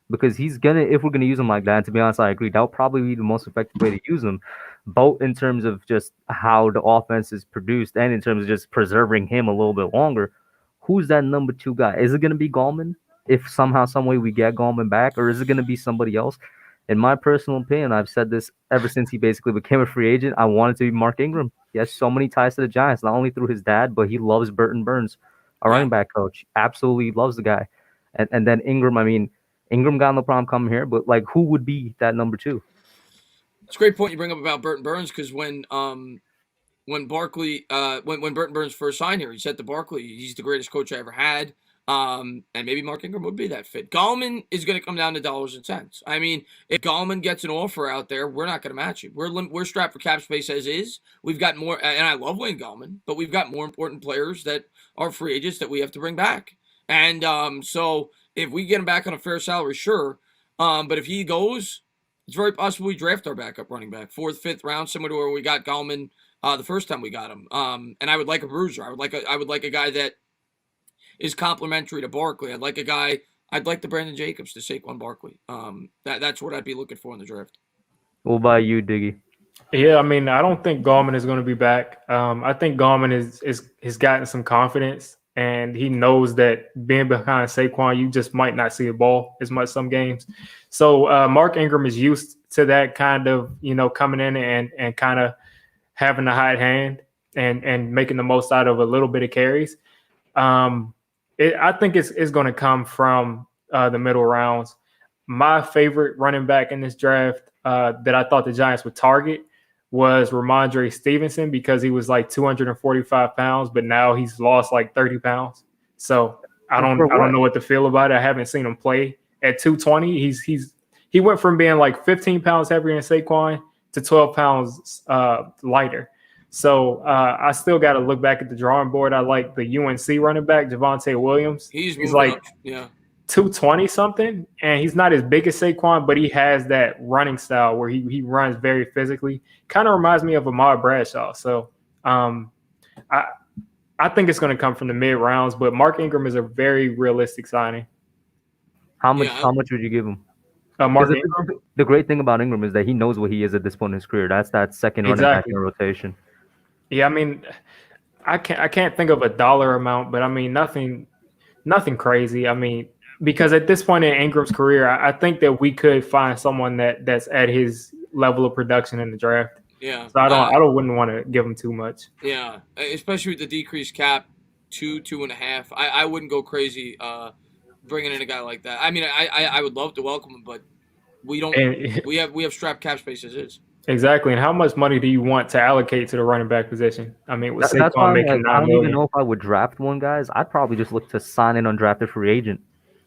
Because if we're gonna use him like that, and to be honest, I agree, that would probably be the most effective way to use him, both in terms of just how the offense is produced and in terms of just preserving him a little bit longer. Who's that number 2 guy? Is it gonna be Gallman if somehow, some way we get Gallman back, or is it gonna be somebody else? In my personal opinion, I've said this ever since he basically became a free agent, I wanted to be Mark Ingram. He has so many ties to the Giants, not only through his dad, but he loves Burton Burns, a running back coach. Absolutely loves the guy. And then Ingram, I mean, Ingram got no problem coming here, but who would be that number 2? It's a great point you bring up about Burton Burns, because when Barkley, when Burton Burns first signed here, he said to Barkley, he's the greatest coach I ever had. And maybe Mark Ingram would be that fit. Gallman is going to come down to dollars and cents. I mean, if Gallman gets an offer out there, we're not going to match it. We're strapped for cap space as is. We've got more, and I love Wayne Gallman, but we've got more important players that are free agents that we have to bring back. And so if we get him back on a fair salary, sure. But if he goes, it's very possible we draft our backup running back, 4th, 5th round, similar to where we got Gallman the first time we got him. And I would like a bruiser. I would like a guy that is complementary to Barkley. I'd like the Brandon Jacobs to Saquon Barkley. That's what I'd be looking for in the draft. What about you, Diggy? Yeah, I mean, I don't think Gallman is going to be back. I think Gallman has gotten some confidence, and he knows that being behind Saquon, you just might not see the ball as much some games. So Mark Ingram is used to that kind of, coming in and kind of having the hot hand and making the most out of a little bit of carries. I think it's going to come from the middle rounds. My favorite running back in this draft that I thought the Giants would target was Ramondre Stevenson, because he was like 245 pounds, but now he's lost like 30 pounds. So I don't know what to feel about it. I haven't seen him play at 220. He went from being like 15 pounds heavier than Saquon to 12 pounds lighter. So I still got to look back at the drawing board. I like the UNC running back, Javonte Williams. He's like up. Yeah. 220 something, and he's not as big as Saquon, but he has that running style where he runs very physically. Kind of reminds me of Ahmad Bradshaw. So I think it's going to come from the mid rounds, but Mark Ingram is a very realistic signing. How much would you give him? Mark Ingram? The great thing about Ingram is that he knows what he is at this point in his career. That's that second running back in rotation. Yeah, I mean, I can't think of a dollar amount, but I mean nothing crazy. I mean, because at this point in Ingram's career, I think that we could find someone that's at his level of production in the draft. Yeah. So I wouldn't want to give him too much. Yeah, especially with the decreased cap, 2.5. I wouldn't go crazy bringing in a guy like that. I mean, I would love to welcome him, but we don't. We have strapped cap space as is. Exactly. And how much money do you want to allocate to the running back position? I mean, with that's Saquon making $9 million. I don't even know if I would draft one, guys. I'd probably just look to sign an undrafted free agent.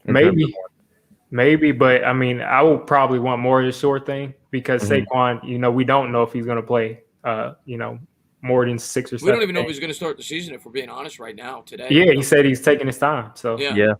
Maybe, but I mean, I will probably want more of the short thing, because Saquon, we don't know if he's going to play, more than 6 or 7. We don't even know if he's going to start the season, if we're being honest right now today. Yeah, he said he's taking his time. So yeah.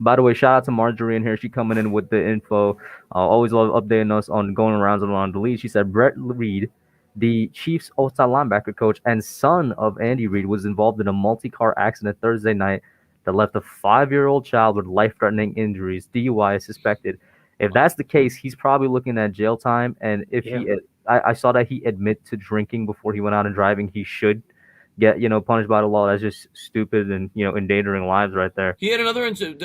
By the way, shout out to Marjorie in here. She coming in with the info. Always love updating us on going around and around the league. She said Brett Reed, the Chiefs' outside linebacker coach and son of Andy Reid, was involved in a multi-car accident Thursday night that left a 5-year-old child with life-threatening injuries. DUI is suspected. If that's the case, he's probably looking at jail time. And if I saw that he admitted to drinking before he went out and driving, he should get punished by the law. That's just stupid and endangering lives right there. He had another incident.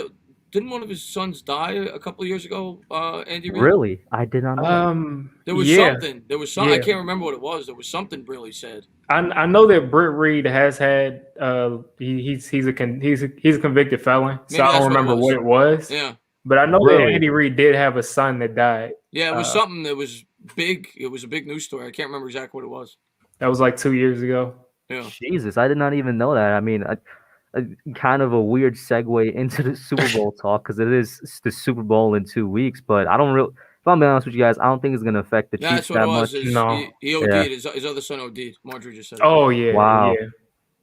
Didn't one of his sons die a couple of years ago, Andy Reid? Really? I did not know. There was something. There was something. I can't remember what it was. There was something really said. I know that Britt Reed has had he's a convicted felon. So I don't remember what it was. Yeah. But I know that Andy Reid did have a son that died. Yeah, it was something that was big. It was a big news story. I can't remember exactly what it was. That was like 2 years ago. Yeah. Jesus, I did not even know that. I mean, kind of a weird segue into the Super Bowl talk, because it is the Super Bowl in 2 weeks. But I don't really, if I'm being honest with you guys, I don't think it's going to affect the Chiefs that much. No, he OD'd. His other son OD'd. Marjorie just said. Oh yeah. Wow.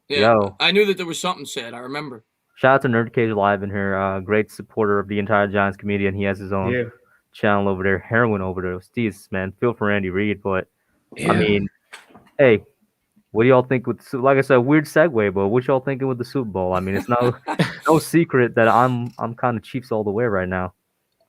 Yeah. Yo. I knew that there was something said. I remember. Shout out to Nerd Cage Live in here. Great supporter of the entire Giants community, and he has his own channel over there. Heroin overdose. Jeez, man, feel for Andy Reid, but I mean, hey. What do y'all think with, like I said, weird segue, but what y'all thinking with the Super Bowl? I mean, it's no secret that I'm kind of Chiefs all the way right now.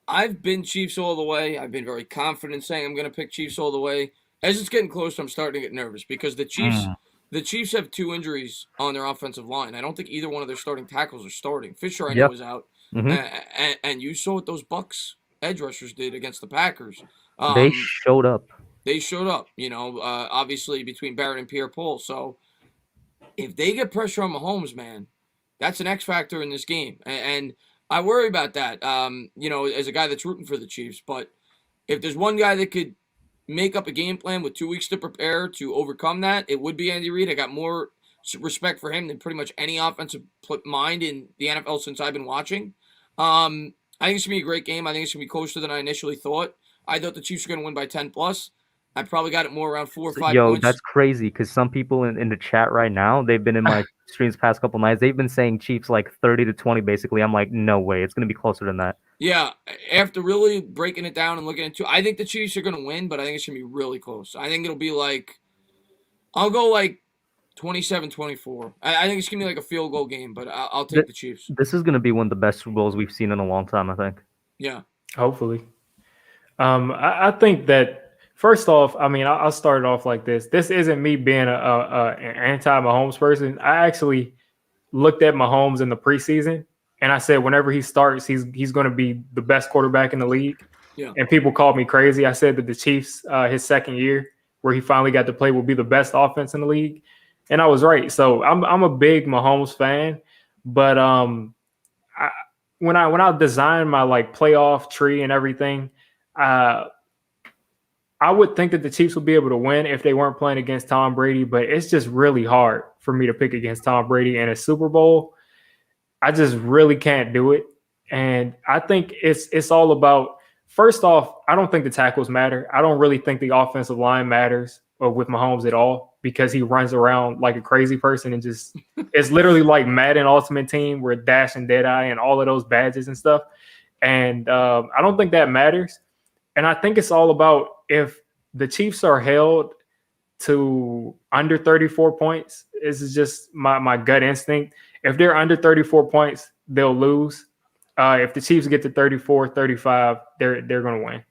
I've been Chiefs all the way. I've been very confident saying I'm going to pick Chiefs all the way. As it's getting closer, I'm starting to get nervous, because the Chiefs have 2 injuries on their offensive line. I don't think either one of their starting tackles are starting. Fisher, I know, is out. And you saw what those Bucs edge rushers did against the Packers. They showed up. They showed up, obviously between Barrett and Pierre-Paul. So if they get pressure on Mahomes, man, that's an X factor in this game. And I worry about that, as a guy that's rooting for the Chiefs. But if there's one guy that could make up a game plan with 2 weeks to prepare to overcome that, it would be Andy Reid. I got more respect for him than pretty much any offensive mind in the NFL since I've been watching. I think it's going to be a great game. I think it's going to be closer than I initially thought. I thought the Chiefs were going to win by 10+. I probably got it more around 4 or 5 points. That's crazy, because some people in the chat right now, they've been in my streams past couple nights. They've been saying Chiefs like 30-20, basically. I'm like, no way. It's going to be closer than that. Yeah, after really breaking it down and looking into it, I think the Chiefs are going to win, but I think it's going to be really close. I think it'll be like, I'll go like 27-24. I think it's going to be like a field goal game, but I'll take the Chiefs. This is going to be one of the best Super Bowls we've seen in a long time, I think. Yeah. Hopefully. I think that, first off, I mean, I'll start it off like this. This isn't me being an anti-Mahomes person. I actually looked at Mahomes in the preseason, and I said whenever he starts, he's going to be the best quarterback in the league. Yeah. And people called me crazy. I said that the Chiefs, his second year, where he finally got to play, will be the best offense in the league. And I was right. So I'm a big Mahomes fan, but when I designed my like playoff tree and everything, I would think that the Chiefs would be able to win if they weren't playing against Tom Brady, but it's just really hard for me to pick against Tom Brady in a Super Bowl. I just really can't do it. And I think it's all about, first off, I don't think the tackles matter. I don't really think the offensive line matters with Mahomes at all, because he runs around like a crazy person and just it's literally like Madden Ultimate Team where Dash and Deadeye and all of those badges and stuff. And I don't think that matters. And I think it's all about, if the Chiefs are held to under 34 points, this is just my gut instinct. If they're under 34 points, they'll lose. If the Chiefs get to 34, 35, they're going to win.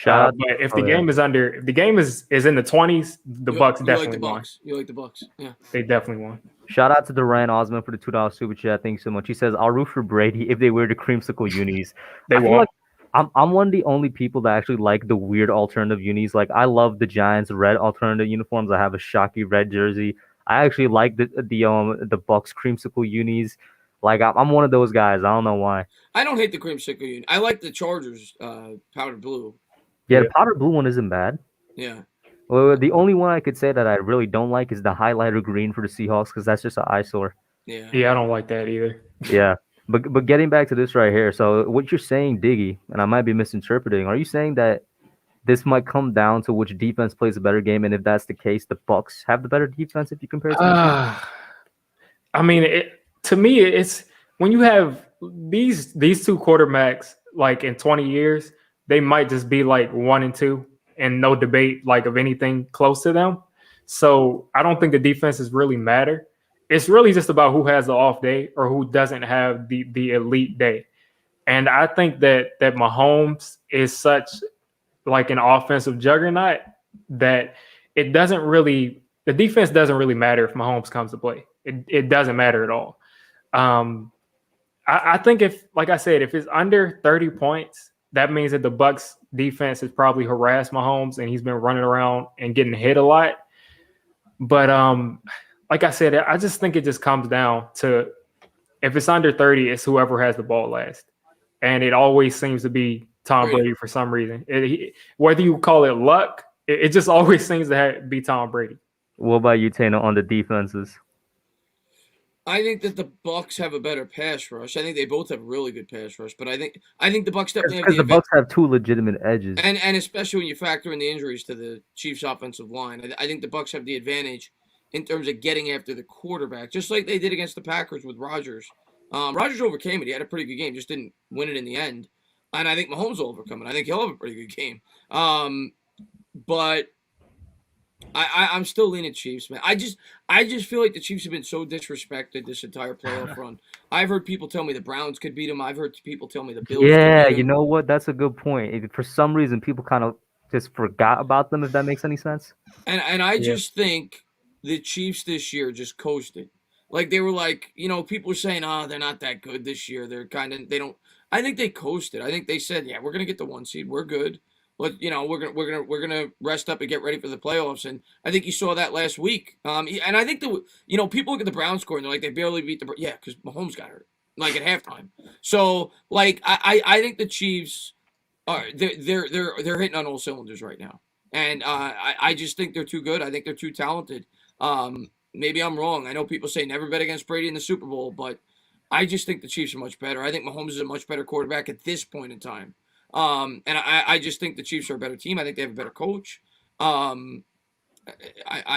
But if the game is if the game is in the 20s, the Bucks definitely won. You like the Bucks? Yeah, they definitely won. Shout out to Durant Osman for the $2 super chat. Thanks so much. He says, "I'll root for Brady if they wear the creamsicle unis." They won't. Like I'm one of the only people that actually like the weird alternative unis. Like, I love the Giants red alternative uniforms. I have a Shockey red jersey. I actually like the Bucks creamsicle unis. Like, I'm one of those guys. I don't know why. I don't hate the creamsicle uni. I like the Chargers powder blue. Yeah, the powder blue one isn't bad. Yeah. Well, the only one I could say that I really don't like is the highlighter green for the Seahawks, because that's just an eyesore. Yeah. Yeah, I don't like that either. Yeah. But getting back to this right here, so what you're saying, Diggy, and I might be misinterpreting, are you saying that this might come down to which defense plays a better game, and if that's the case, the Bucks have the better defense if you compare it to I mean, to me, it's when you have these two quarterbacks, like in 20 years, they might just be like 1 and 2 and no debate like of anything close to them. So I don't think the defenses really matter. It's really just about who has the off day or who doesn't have the elite day. And I think that Mahomes is such like an offensive juggernaut that the defense doesn't really matter if Mahomes comes to play. It doesn't matter at all. I think if it's under 30 points, that means that the Bucks defense has probably harassed Mahomes and he's been running around and getting hit a lot. But like I said, I just think it just comes down to, if it's under 30, it's whoever has the ball last. And it always seems to be Tom Brady for some reason. Whether you call it luck, it just always seems to be Tom Brady. What about you, Tana, on the defenses? I think that the Bucks have a better pass rush. I think they both have really good pass rush, but I think the Bucks definitely have because the Bucks have two legitimate edges, and especially when you factor in the injuries to the Chiefs' offensive line, I think the Bucks have the advantage in terms of getting after the quarterback, just like they did against the Packers with Rodgers. Rodgers overcame it; he had a pretty good game, just didn't win it in the end. And I think Mahomes will overcome it. I think he'll have a pretty good game. But I'm still leaning Chiefs, man. I just feel like the Chiefs have been so disrespected this entire playoff run. I've heard people tell me the Browns could beat them. I've heard people tell me the Bills. Yeah, could beat them. You know what? That's a good point. For some reason, people kind of just forgot about them, if that makes any sense. And I just think the Chiefs this year just coasted. Like, they were like, people were saying, they're not that good this year. They don't. I think they coasted. I think they said, yeah, we're gonna get the 1 seed. We're good. But we're gonna rest up and get ready for the playoffs, and I think you saw that last week. And I think people look at the Browns score and they're like, they barely beat because Mahomes got hurt like at halftime. So like I think the Chiefs are they're hitting on all cylinders right now, and I just think they're too good. I think they're too talented. Maybe I'm wrong. I know people say never bet against Brady in the Super Bowl, but I just think the Chiefs are much better. I think Mahomes is a much better quarterback at this point in time. And I just think the Chiefs are a better team. I think they have a better coach. I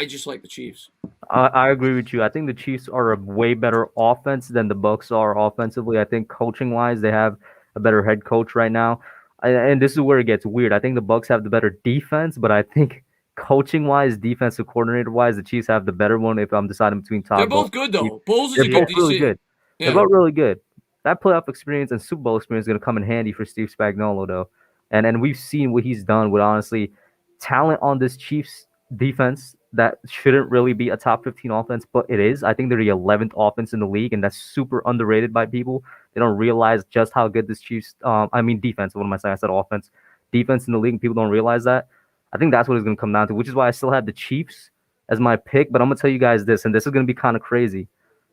just like the Chiefs. I agree with you. I think the Chiefs are a way better offense than the Bucks are offensively. I think coaching-wise, they have a better head coach right now. And this is where it gets weird. I think the Bucks have the better defense, but I think coaching wise, defensive coordinator wise, the Chiefs have the better one. If I'm deciding between Todd, They're both Bowles, good though. Bowles is they're a good both really DC. good. Yeah. They're both really good. That playoff experience and Super Bowl experience is going to come in handy for Steve Spagnuolo, though. And we've seen what he's done with, honestly, talent on this Chiefs defense that shouldn't really be a top 15 offense, but it is. I think they're the 11th offense in the league, and that's super underrated by people. They don't realize just how good this Chiefs, defense, what am I saying? I said offense. Defense in the league, and people don't realize that. I think that's what it's going to come down to, which is why I still have the Chiefs as my pick, but I'm going to tell you guys this, and this is going to be kind of crazy.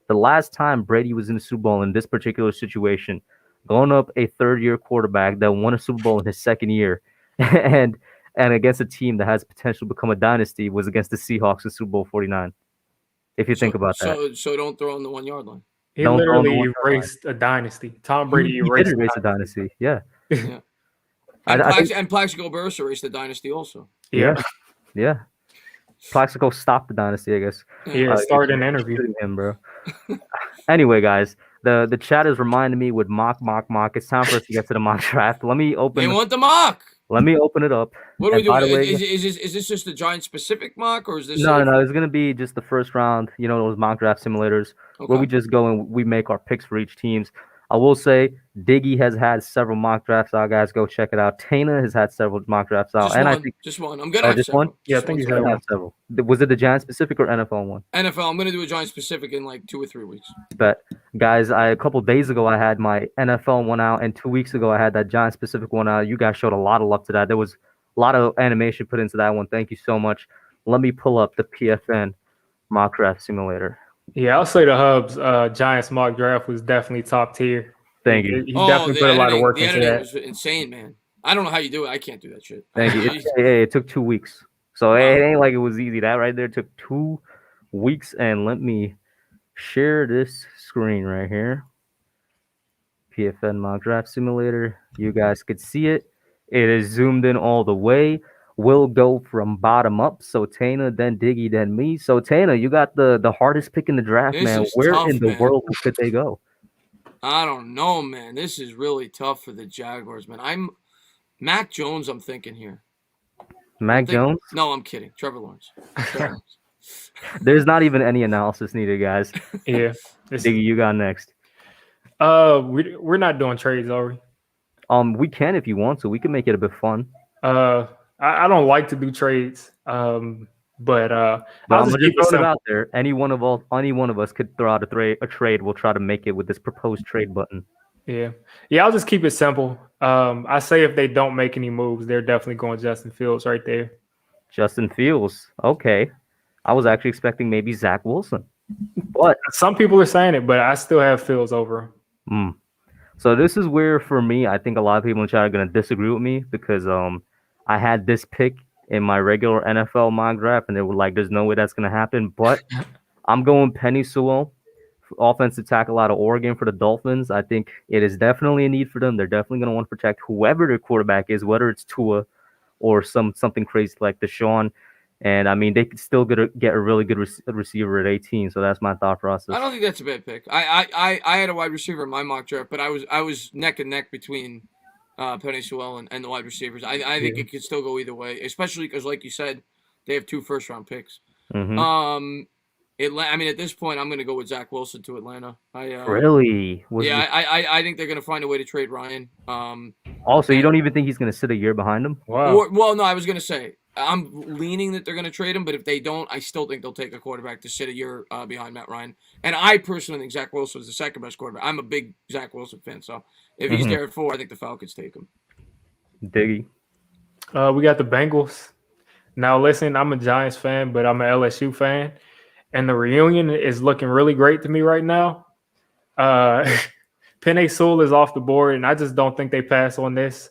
The last time Brady was in the Super Bowl in this particular situation, going up a third-year quarterback that won a Super Bowl in his second year, and against a team that has potential to become a dynasty, was against the Seahawks in Super Bowl 49. If you think about that. So don't throw on the 1 yard line. He literally erased a dynasty. Tom Brady erased a dynasty. Yeah. Yeah. And Plaxico Burress erased the dynasty also. Yeah. Plaxico stopped the dynasty, I guess. Yeah, started an interview. Him, bro. Anyway, guys, the chat is reminding me with mock. It's time for us to get to the mock draft. Let me open. They want the mock. Let me open it up. What are we doing? Is this just a Giant specific mock, or is this? No. It's gonna be just the first round. You know, those mock draft simulators where we just go and we make our picks for each teams. I will say Diggy has had several mock drafts out, guys. Go check it out. Tana has had several mock drafts out. I think just one. I'm gonna have just several. One? Yeah, I think he's gonna have several. Was it the Giant specific or NFL one? NFL. I'm gonna do a Giant specific in like 2 or 3 weeks. But guys, a couple days ago I had my NFL one out, and 2 weeks ago I had that Giant specific one out. You guys showed a lot of love to that. There was a lot of animation put into that one. Thank you so much. Let me pull up the PFN mock draft simulator. Yeah, I'll say the Hubs Giants mock draft was definitely top tier. Thank you. He definitely put a lot of work into that. Was insane, man. I don't know how you do it. I can't do that shit. Thank you. It took 2 weeks. So it ain't like it was easy. That right there took 2 weeks. And let me share this screen right here. PFN mock draft simulator. You guys could see it. It is zoomed in all the way. We'll go from bottom up. So Tana, then Diggy, then me. So Tana, you got the hardest pick in the draft, man. Where in the world could they go? I don't know, man. This is really tough for the Jaguars, man. I'm Mac Jones. I'm thinking here. Jones? No, I'm kidding. Trevor Lawrence. There's not even any analysis needed, guys. Yeah. Diggy, you got next. We're not doing trades, are we? We can if you want to. We can make it a bit fun. I don't like to do trades. But I'll just keep it out there. Any one of us could throw out a trade. We'll try to make it with this proposed trade button. Yeah. I'll just keep it simple. I say if they don't make any moves, they're definitely going Justin Fields right there. Justin Fields. Okay. I was actually expecting maybe Zach Wilson, but some people are saying it, but I still have Fields over him. So this is where, for me, I think a lot of people in chat are going to disagree with me because I had this pick in my regular NFL mock draft, and they were like, there's no way that's going to happen. But I'm going Penei Sewell, offensive tackle out of Oregon for the Dolphins. I think it is definitely a need for them. They're definitely going to want to protect whoever their quarterback is, whether it's Tua or something crazy like Deshaun. And, I mean, they could still get a really good receiver at 18, so that's my thought process. I don't think that's a bad pick. I had a wide receiver in my mock draft, but I was neck and neck between Penei Sewell and the wide receivers. I think it could still go either way, especially because, like you said, they have 2 first-round picks. Mm-hmm. At this point, I'm going to go with Zach Wilson to Atlanta. Really? I think they're going to find a way to trade Ryan. Also, you don't even think he's going to sit a year behind him? Wow. No, I was going to say, I'm leaning that they're going to trade him, but if they don't, I still think they'll take a quarterback to sit a year behind Matt Ryan. And I personally think Zach Wilson is the second best quarterback. I'm a big Zach Wilson fan, so if he's there at 4, I think the Falcons take him. Diggy. We got the Bengals. Now, listen, I'm a Giants fan, but I'm an LSU fan, and the reunion is looking really great to me right now. Penei Sewell is off the board, and I just don't think they pass on this.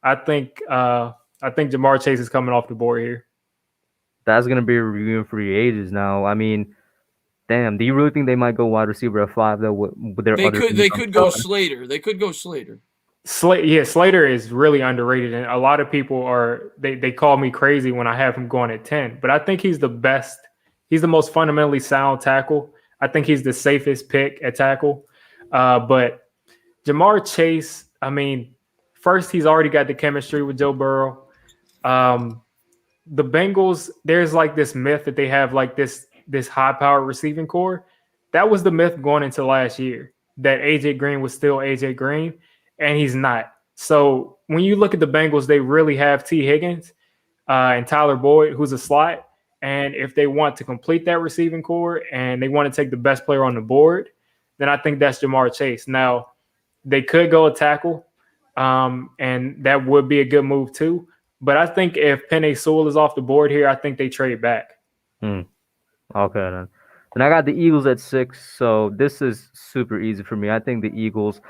I think Jamar Chase is coming off the board here. That's going to be a reunion for the ages now. I mean, damn, do you really think they might go wide receiver at 5 though? With their they could go Slater. They could go Slater. Slater is really underrated, and a lot of people they call me crazy when I have him going at 10. But I think he's the best. He's the most fundamentally sound tackle. I think he's the safest pick at tackle. But Jamar Chase, I mean, first he's already got the chemistry with Joe Burrow. the Bengals, there's like this myth that they have like this high powered receiving core. That was the myth going into last year, that AJ Green was still AJ Green, and he's not. So when you look at the Bengals, they really have T. Higgins and Tyler Boyd, who's a slot. And if they want to complete that receiving core and they want to take the best player on the board, then I think that's Jamar Chase. Now, they could go a tackle, and that would be a good move too. But I think if Penei Sewell is off the board here, I think they trade back. Okay, then. And I got the Eagles at 6, so this is super easy for me. I think the Eagles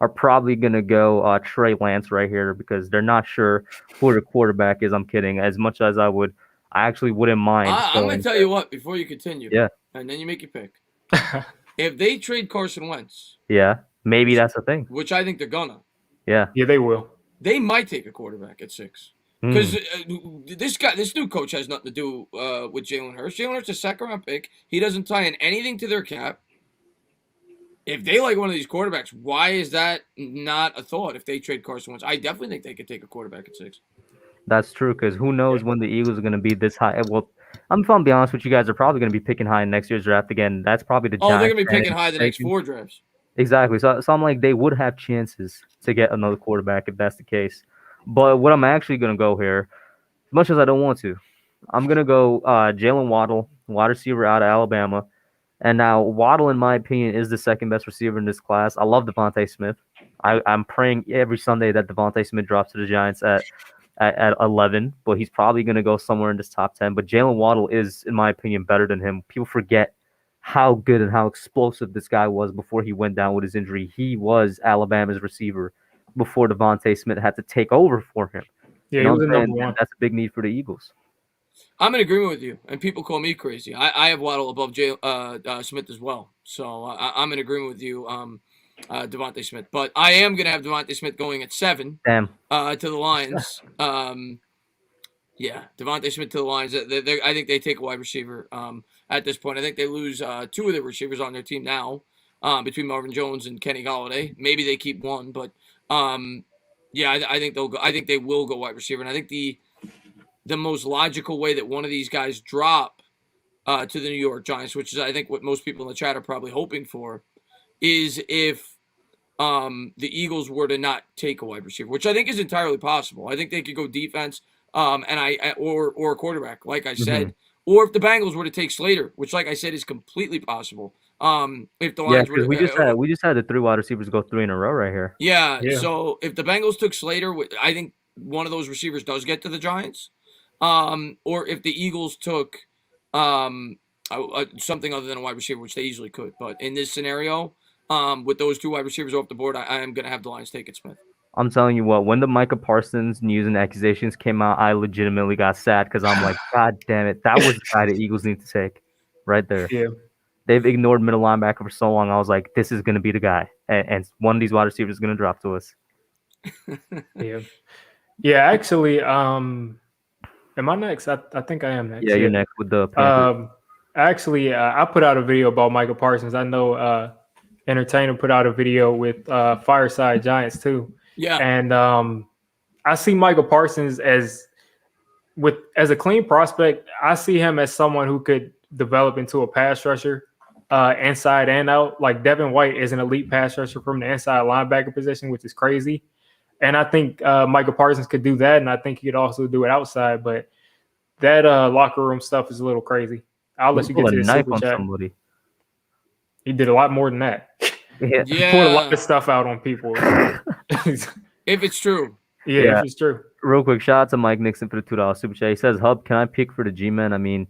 are probably going to go Trey Lance right here because they're not sure who their quarterback is. I'm kidding. As much as I actually wouldn't mind. I'm going to tell you what, before you continue. Yeah. And then you make your pick. If they trade Carson Wentz. Yeah, maybe that's the thing. Which I think they're going to. Yeah. Yeah, they will. They might take a quarterback at 6. Because this new coach has nothing to do with Jalen Hurts. Jalen Hurts is a second-round pick. He doesn't tie in anything to their cap. If they like one of these quarterbacks, why is that not a thought if they trade Carson Wentz? I definitely think they could take a quarterback at 6. That's true, because who knows when the Eagles are going to be this high. Well, I'm going to be honest with you guys, they're probably going to be picking high in next year's draft again. That's probably the Giants. Oh, they're going to be picking high the next 4 drafts. Exactly. So I'm like, they would have chances to get another quarterback if that's the case. But what I'm actually going to go here, as much as I don't want to, I'm going to go Jalen Waddle, wide receiver out of Alabama. And now Waddle, in my opinion, is the second best receiver in this class. I love Devontae Smith. I'm praying every Sunday that Devontae Smith drops to the Giants at 11, but he's probably going to go somewhere in this top 10. But Jalen Waddle is, in my opinion, better than him. People forget how good and how explosive this guy was before he went down with his injury. He was Alabama's receiver before Devontae Smith had to take over for him. Yeah, he was the number one. That's a big need for the Eagles. I'm in agreement with you, and people call me crazy. I have Waddle above Smith as well, so I'm in agreement with you, Devontae Smith. But I am going to have Devontae Smith going at 7 Damn. To the Lions. Yeah, Devontae Smith to the Lions. I think they take a wide receiver at this point. I think they lose 2 of their receivers on their team now between Marvin Jones and Kenny Golladay. Maybe they keep one, but yeah, I think they'll go. I think they will go wide receiver, and I think the most logical way that one of these guys drop to the New York Giants, which is I think what most people in the chat are probably hoping for, is if the Eagles were to not take a wide receiver, which I think is entirely possible. I think they could go defense or a quarterback, like I said, or if the Bengals were to take Slater, which, like I said, is completely possible. If the Lions were to, we just had the 3 wide receivers go 3 in a row right here. Yeah. So if the Bengals took Slater, I think one of those receivers does get to the Giants. Or if the Eagles took something other than a wide receiver, which they easily could. But in this scenario, with those 2 wide receivers off the board, I am going to have the Lions take it, Smith. I'm telling you what, when the Micah Parsons news and accusations came out, I legitimately got sad because I'm like, God damn it. That was the guy the Eagles need to take right there. Yeah. They've ignored middle linebacker for so long. I was like, this is going to be the guy. And one of these wide receivers is going to drop to us. Yeah. Yeah, actually, am I next? I think I am next. Yeah, you're next with the Panthers. Actually, I put out a video about Micah Parsons. I know Entertainer put out a video with Fireside Giants too. Yeah. And I see Micah Parsons as a clean prospect. I see him as someone who could develop into a pass rusher inside and out. Like Devin White is an elite pass rusher from the inside linebacker position, which is crazy. And I think Micah Parsons could do that, and I think he could also do it outside. But that locker room stuff is a little crazy. I'll let you get to the super chat. Somebody. He did a lot more than that. Yeah. He poured a lot of stuff out on people. If it's true. Yeah, if it's true. Real quick, shout out to Mike Nixon for the $2 super chat. He says, Hub, can I pick for the G-Men? I mean,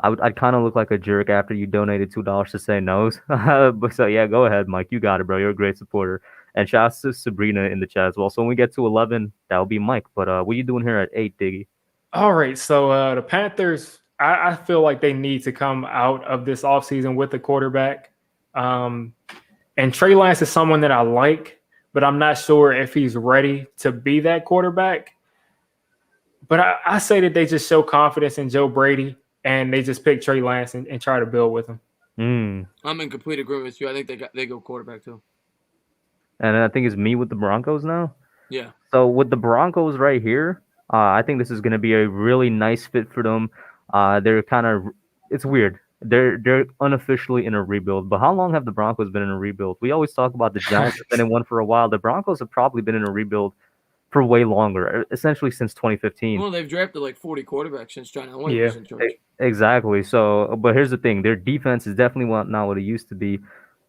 I'd kind of look like a jerk after you donated $2 to say no's. But so, yeah, go ahead, Mike. You got it, bro. You're a great supporter. And shout out to Sabrina in the chat as well. So when we get to 11, that'll be Mike. But what are you doing here at 8, Diggy? All right. So the Panthers, I feel like they need to come out of this offseason with a quarterback. And Trey Lance is someone that I like, but I'm not sure if he's ready to be that quarterback. But I say that they just show confidence in Joe Brady and they just pick Trey Lance and try to build with him. I'm in complete agreement with you. I think they go quarterback too. And I think it's me with the Broncos now. Yeah. So with the Broncos right here, I think this is going to be a really nice fit for them. They're kind of, it's weird. They're unofficially in a rebuild. But how long have the Broncos been in a rebuild? We always talk about the Giants have been in one for a while. The Broncos have probably been in a rebuild for way longer, essentially since 2015. Well, they've drafted like 40 quarterbacks since John Elway was in charge. Exactly. So, but here's the thing: their defense is definitely not what it used to be.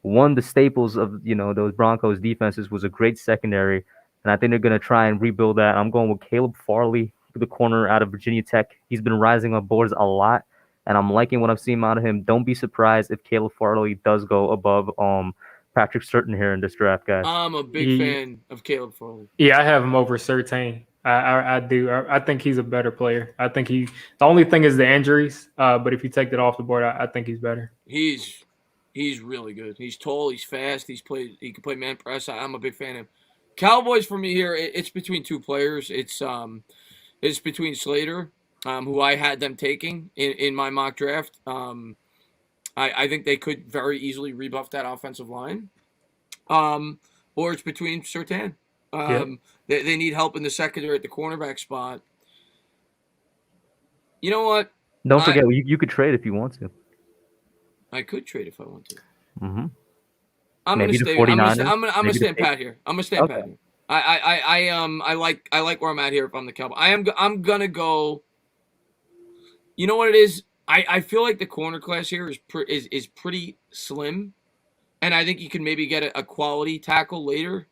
One, the staples of those Broncos defenses was a great secondary, and I think they're going to try and rebuild that. I'm going with Caleb Farley, the corner out of Virginia Tech. He's been rising on boards a lot, and I'm liking what I've seen out of him. Don't be surprised if Caleb Farley does go above Patrick Surtain here in this draft, guys. I'm a big fan of Caleb Farley. Yeah, I have him over Surtain. I do. I think he's a better player. I think the only thing is the injuries. But if you take that off the board, I think he's better. He's really good. He's tall. He's fast. He can play man press. I'm a big fan of him. Cowboys for me here. It's between two players. It's between Slater, who I had them taking in my mock draft. I think they could very easily rebuff that offensive line. Or it's between Surtain. They need help in the secondary at the cornerback spot. You know what? Don't forget, you could trade if you want to. I could trade if I want to. Mm-hmm. I'm gonna stand pat here. I'm gonna stand pat here. I like where I'm at here. If I'm the Cowboys, I'm gonna go. You know what it is? I feel like the corner class here is pretty slim, and I think you can maybe get a quality tackle later.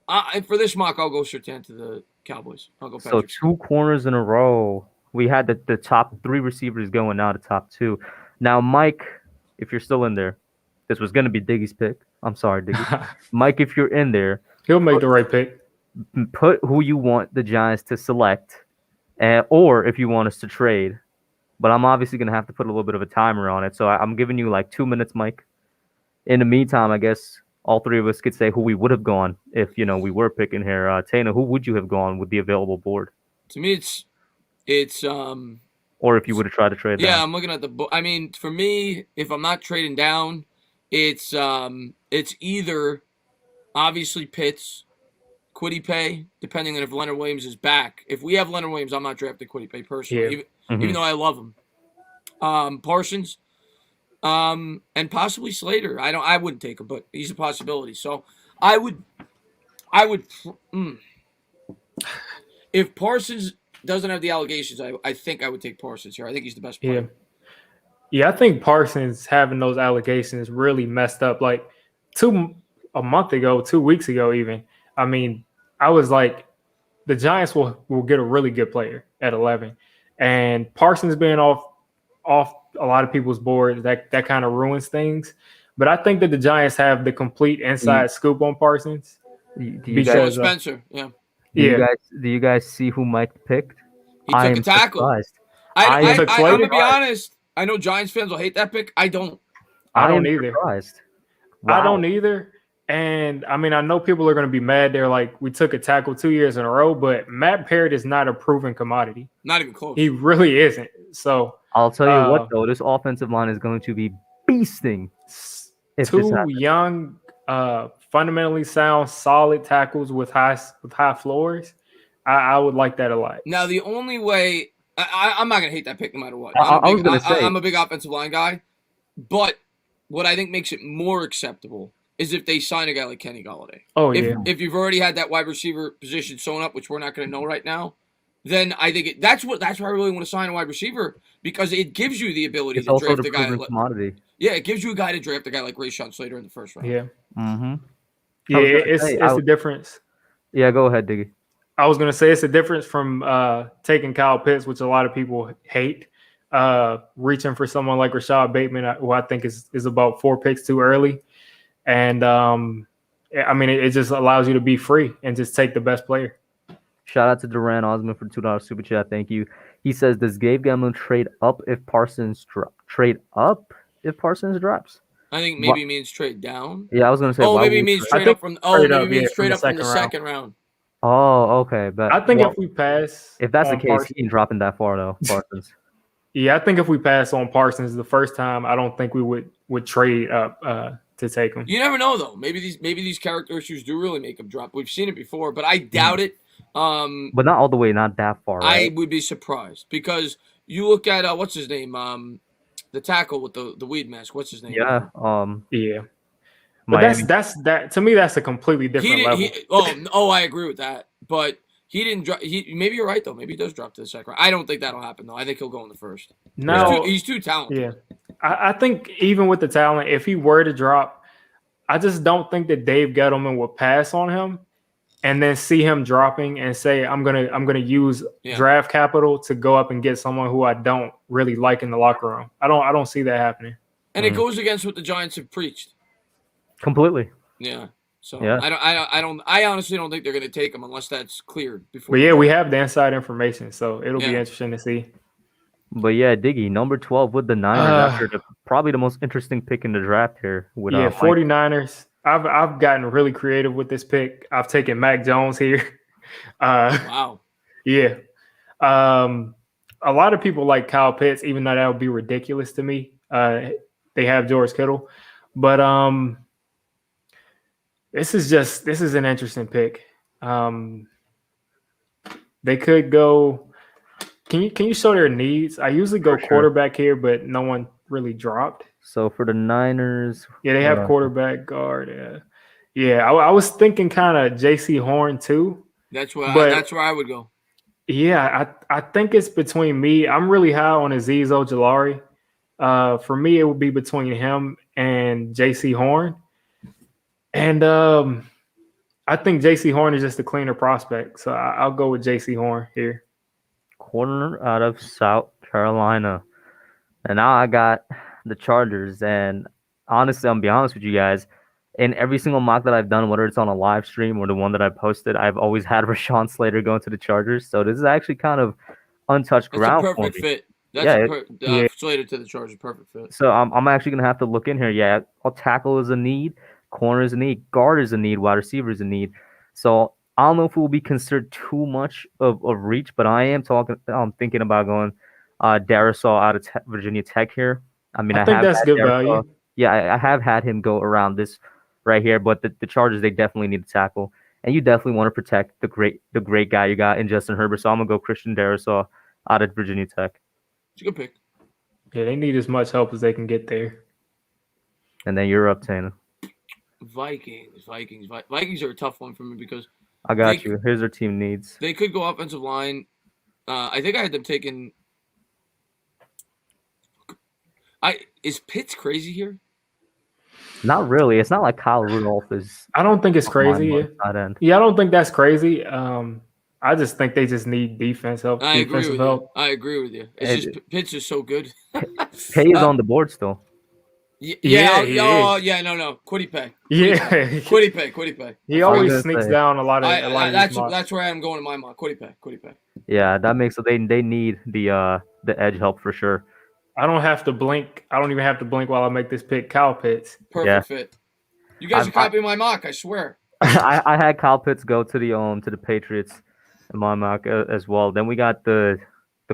And for this mock, I'll go Surtain to the Cowboys. I'll go Patrick. So 2 corners in a row. We had the top 3 receivers going now to top 2. Now, Mike, if you're still in there, this was going to be Diggy's pick. I'm sorry, Diggy. Mike, if you're in there, he'll make the right pick. Put who you want the Giants to select, or if you want us to trade. But I'm obviously going to have to put a little bit of a timer on it. So I'm giving you like 2 minutes, Mike. In the meantime, I guess all 3 of us could say who we would have gone if, we were picking here. Tana, who would you have gone with the available board? To me, it's or if you would have tried to trade down. Yeah, I'm looking at I mean, for me, if I'm not trading down, it's either obviously Pitts, Kwity Paye, depending on if Leonard Williams is back. If we have Leonard Williams, I'm not drafting Kwity Paye personally, even though I love him. Parsons, and possibly Slater. I wouldn't take him, but he's a possibility. So I would. If Parsons doesn't have the allegations, I think I would take Parsons here. I think he's the best player. Yeah, I think Parsons having those allegations really messed up. Like a month ago, 2 weeks ago even. I mean, I was like, the Giants will get a really good player at 11. And Parsons being off a lot of people's boards, that kind of ruins things. But I think that the Giants have the complete inside scoop on Parsons. Because Spencer, yeah. Do you guys see who Mike picked? He took a tackle. Surprised. I'm going to be honest. I know Giants fans will hate that pick. I don't. I don't either. Surprised. Wow. I don't either. And, I mean, I know people are going to be mad. They're like, we took a tackle 2 years in a row, but Matt Parrott is not a proven commodity. Not even close. He really isn't. So I'll tell you what, though. This offensive line is going to be beasting. 2 young, fundamentally sound, solid tackles with high floors. I would like that a lot. Now, the only way I'm not going to hate that pick no matter what. I'm a big offensive line guy, but what I think makes it more acceptable is if they sign a guy like Kenny Golladay. Oh, yeah. If you've already had that wide receiver position sewn up, which we're not going to know right now, then I think that's why I really want to sign a wide receiver, because it gives you the ability to draft a guy. Yeah, it gives you a guy to draft a guy like Rashawn Slater in the first round. Yeah. Mm-hmm. Yeah, it's a difference. Yeah, go ahead, Diggy. I was going to say it's a difference from taking Kyle Pitts, which a lot of people hate, reaching for someone like Rashad Bateman, who I think is about 4 picks too early. And, I mean, it just allows you to be free and just take the best player. Shout out to Duran Osman for $2 super chat. Thank you. He says, does Gabe Gamlin trade up if Parsons drops? I think maybe means trade down. Yeah, I was going to say. Maybe means trade up from the second round. Oh, okay. But I think if we pass, if that's the case, he ain't dropping that far though, Parsons. Yeah, I think if we pass on Parsons the first time, I don't think we would trade up to take him. You never know though. Maybe these character issues do really make him drop. We've seen it before, but I doubt it. But not all the way, not that far, right? I would be surprised because you look at what's his name, the tackle with the weed mask. What's his name? Yeah. Yeah. But Miami. that's that to me. That's a completely different level. I agree with that. But he didn't drop. Maybe you're right though. Maybe he does drop to the second round. I don't think that'll happen though. I think he'll go in the first. No, he's too talented. Yeah, I think even with the talent, if he were to drop, I just don't think that Dave Gettleman would pass on him, and then see him dropping and say, "I'm gonna use draft capital to go up and get someone who I don't really like in the locker room." I don't see that happening. And it goes against what the Giants have preached. Completely. Yeah. So I honestly don't think they're going to take him unless that's cleared before. But yeah, we have the inside information, so it'll be interesting to see. But yeah, Diggy, number 12 with the Niners after probably the most interesting pick in the draft here. With 49ers. I've gotten really creative with this pick. I've taken Mac Jones here. Wow. Yeah. A lot of people like Kyle Pitts, even though that would be ridiculous to me. They have George Kittle, but this is an interesting pick. They could go. Can you show their needs? I usually go quarterback here, but no one really dropped. So for the Niners, they have quarterback, guard. Yeah. I was thinking kind of J.C. Horn too. That's where I would go. Yeah, I think it's between me. I'm really high on Azeez Ojulari. For me, it would be between him and J.C. Horn. And I think J.C. Horn is just a cleaner prospect. So I'll go with J.C. Horn here. Corner out of South Carolina. And now I got the Chargers. And honestly, I'm be honest with you guys. In every single mock that I've done, whether it's on a live stream or the one that I posted, I've always had Rashawn Slater going to the Chargers. So this is actually kind of untouched ground. It's a perfect fit. That's Slater to the Chargers, perfect fit. So I'm actually going to have to look in here. Yeah, tackle is a need. Corner is a need. Guard is a need. Wide receiver is a need. So I don't know if it will be considered too much of reach, but I am thinking about going Darisaw out of Virginia Tech here. I mean, I think that's good value. Yeah, I have had him go around this right here, but the Chargers, they definitely need a tackle, and you definitely want to protect the great guy you got in Justin Herbert. So I'm gonna go Christian Darisaw out of Virginia Tech. It's a good pick. Yeah, they need as much help as they can get there. And then you're up, Tana. Vikings are a tough one for me because I got you. Here's their team needs. They could go offensive line. I think I had them taking. Is Pitts crazy here? Not really. It's not like Kyle Rudolph is. I don't think it's crazy. Yeah, I don't think that's crazy. I just think they just need defense help. I agree with you. It's just Pitts is so good. Pay is on the board still. No. Quiddy pay. Yeah. Quiddy pay. He always sneaks down a lot of that's where I'm going in my mind. Quiddy pay. Yeah, that makes they need the edge help for sure. I don't have to blink. I don't even have to blink while I make this pick. Kyle Pitts. Perfect fit. You guys are copying my mock, I swear. I had Kyle Pitts go to the Patriots in my mock as well. Then we got the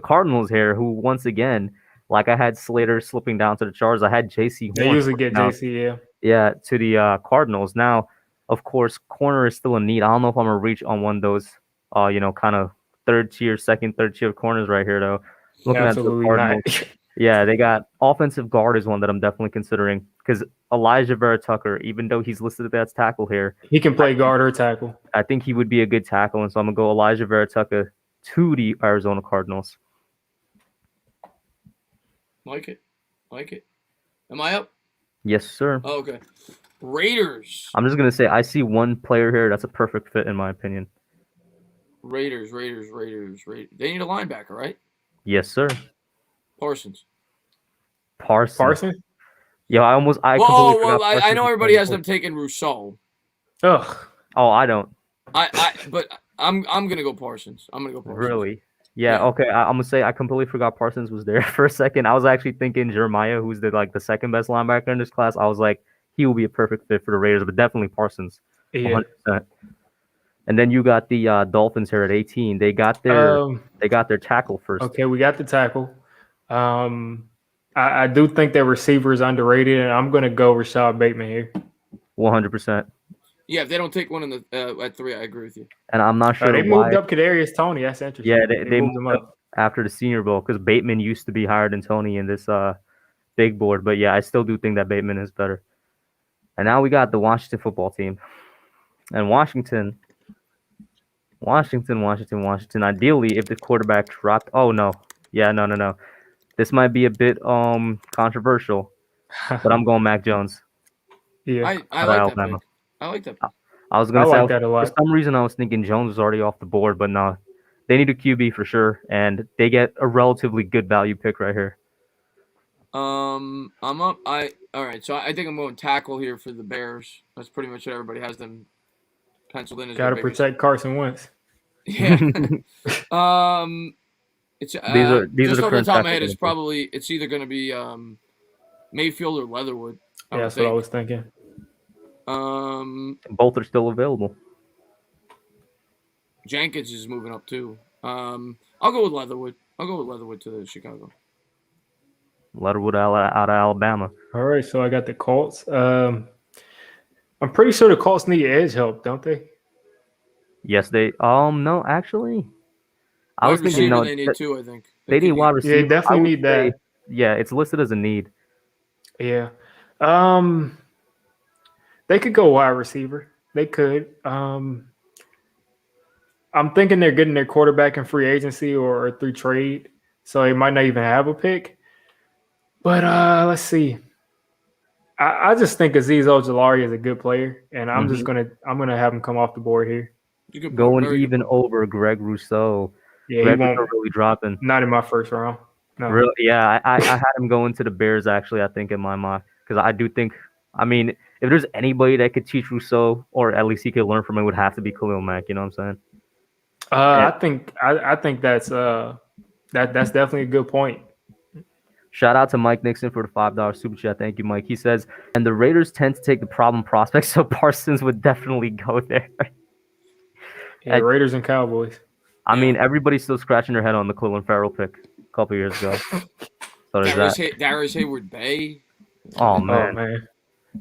Cardinals here, who once again, like I had Slater slipping down to the Chargers. I had JC Horn. They usually get JC, yeah. Yeah, to the Cardinals. Now, of course, corner is still a need. I don't know if I'm gonna reach on one of those kind of third tier corners right here though. Looking Absolutely at the Cardinals. Not. Yeah, they got offensive guard is one that I'm definitely considering because Elijah Vera Tucker, even though he's listed as tackle here, he can play guard or tackle. I think he would be a good tackle, and so I'm gonna go Elijah Vera Tucker to the Arizona Cardinals. Like it. Am I up? Yes, sir. Oh, okay. Raiders. I'm just gonna say I see one player here that's a perfect fit in my opinion. Raiders. They need a linebacker, right? Yes, sir. Parsons. Yeah, I know everybody has them taking Rousseau. Ugh. Oh, I don't. But I'm gonna go Parsons. Really? Yeah. Okay. I'm gonna say I completely forgot Parsons was there for a second. I was actually thinking Jeremiah, who's the second best linebacker in this class. I was like, he will be a perfect fit for the Raiders, but definitely Parsons. Yeah. 100%. And then you got the Dolphins here at 18. They got their tackle first. Okay, we got the tackle. I do think their receiver is underrated, and I'm going to go Rashad Bateman here. 100%. Yeah, if they don't take one in the at 3, I agree with you. And I'm not sure They why. moved up Kadarius Toney. That's interesting. Yeah, they moved him up after the Senior Bowl because Bateman used to be higher than Tony in this big board. But yeah, I still do think that Bateman is better. And now we got the Washington football team. And Washington. Ideally, if the quarterback dropped. Oh, no. Yeah, no. This might be a bit controversial, but I'm going Mac Jones. Yeah, I like that pick. I like that pick. I was going to say, like that a lot. For some reason, I was thinking Jones was already off the board, but no. They need a QB for sure, and they get a relatively good value pick right here. I'm up. All right. So I think I'm going tackle here for the Bears. That's pretty much what everybody has them penciled in. Got to protect Carson Wentz. Yeah. It's these are just the off the current top of my head. It's either going to be Mayfield or Leatherwood. Yeah, that's what I was thinking. Both are still available. Jenkins is moving up too. I'll go with Leatherwood. To the Chicago. Leatherwood out of Alabama. All right, so I got the Colts. I'm pretty sure the Colts need edge help, don't they? Yes, they. No, actually, I was thinking no. They need two. I think they need wide receiver. Yeah, they definitely need that. Yeah, it's listed as a need. Yeah. They could go wide receiver. They could. I'm thinking they're getting their quarterback in free agency or through trade, so they might not even have a pick. But let's see. I just think Azeez Ojulari is a good player, and I'm just gonna have him come off the board here. Going even over Greg Rousseau. Yeah, Greg he won't really dropping. Not in my first round. No. Really? Yeah, I had him going to the Bears actually. I think in my mind because I do think. I mean, if there's anybody that could teach Rousseau, or at least he could learn from it, would have to be Khalil Mack. You know what I'm saying? I think that's definitely a good point. Shout out to Mike Nixon for the $5 super chat. Thank you, Mike. He says, and the Raiders tend to take the problem prospects, so Parsons would definitely go there. Yeah, Raiders and Cowboys. I mean, everybody's still scratching their head on the Cleveland Farrell pick a couple years ago. So Darius Hayward Bay. Oh man.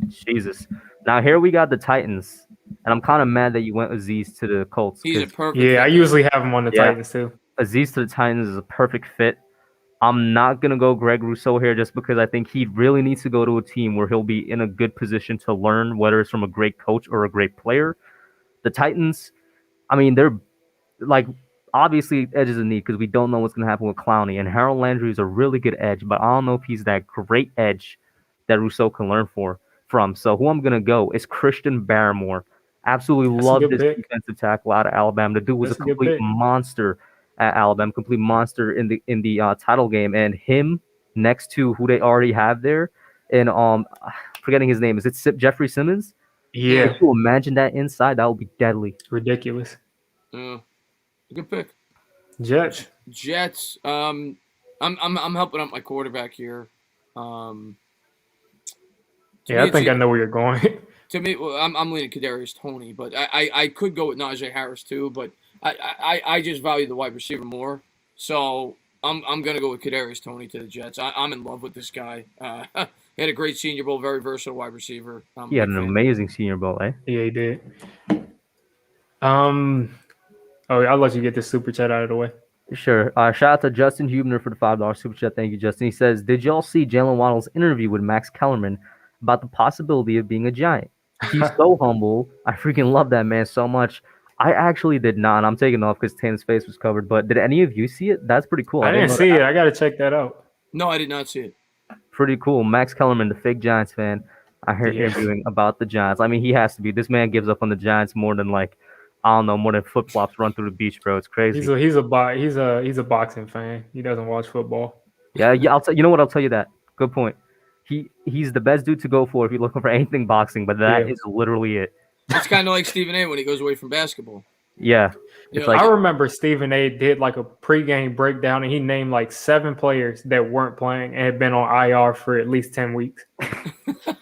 Jesus. Now here we got the Titans, and I'm kind of mad that you went Azeez to the Colts. He's a perfect. Yeah, I usually have him on the Titans too. Azeez to the Titans is a perfect fit. I'm not going to go Greg Rousseau here just because I think he really needs to go to a team where he'll be in a good position to learn, whether it's from a great coach or a great player. The Titans, I mean, they're like obviously edge is a need because we don't know what's going to happen with Clowney. And Harold Landry is a really good edge, but I don't know if he's that great edge that Rousseau can learn from. So who I'm going to go is Christian Barmore. Absolutely love this defensive tackle out of Alabama. The dude was a complete monster at Alabama, complete monster in the title game, and him next to who they already have there, and forgetting his name, is it Jeffrey Simmons? Yeah. If you imagine that inside, that would be deadly. Ridiculous. Good pick. Jets. I'm helping out my quarterback here. I think I know where you're going. To me, I'm leaning Kadarius Toney, but I could go with Najee Harris too, but I just value the wide receiver more, so I'm gonna go with Kadarius Toney to the Jets. I'm in love with this guy. He had a great Senior Bowl, very versatile wide receiver. He had an amazing Senior Bowl, eh? Yeah, he did. I'll let you get this super chat out of the way. Sure. Shout out to Justin Hubner for the $5 super chat. Thank you, Justin. He says, "Did y'all see Jalen Waddle's interview with Max Kellerman about the possibility of being a Giant? He's so humble. I freaking love that man so much." I actually did not. I'm taking off because Tatum's face was covered. But did any of you see it? That's pretty cool. I didn't see it. I got to check that out. No, I did not see it. Pretty cool. Max Kellerman, the fake Giants fan. I heard interviewing about the Giants. I mean, he has to be. This man gives up on the Giants more than more than flip flops run through the beach, bro. It's crazy. He's a boxing fan. He doesn't watch football. Yeah. I'll tell you know what. I'll tell you that. Good point. He's the best dude to go for if you're looking for anything boxing. But that is literally it. It's kind of like Stephen A. when he goes away from basketball. Yeah. I remember Stephen A. did like a pregame breakdown, and he named like 7 players that weren't playing and had been on IR for at least 10 weeks.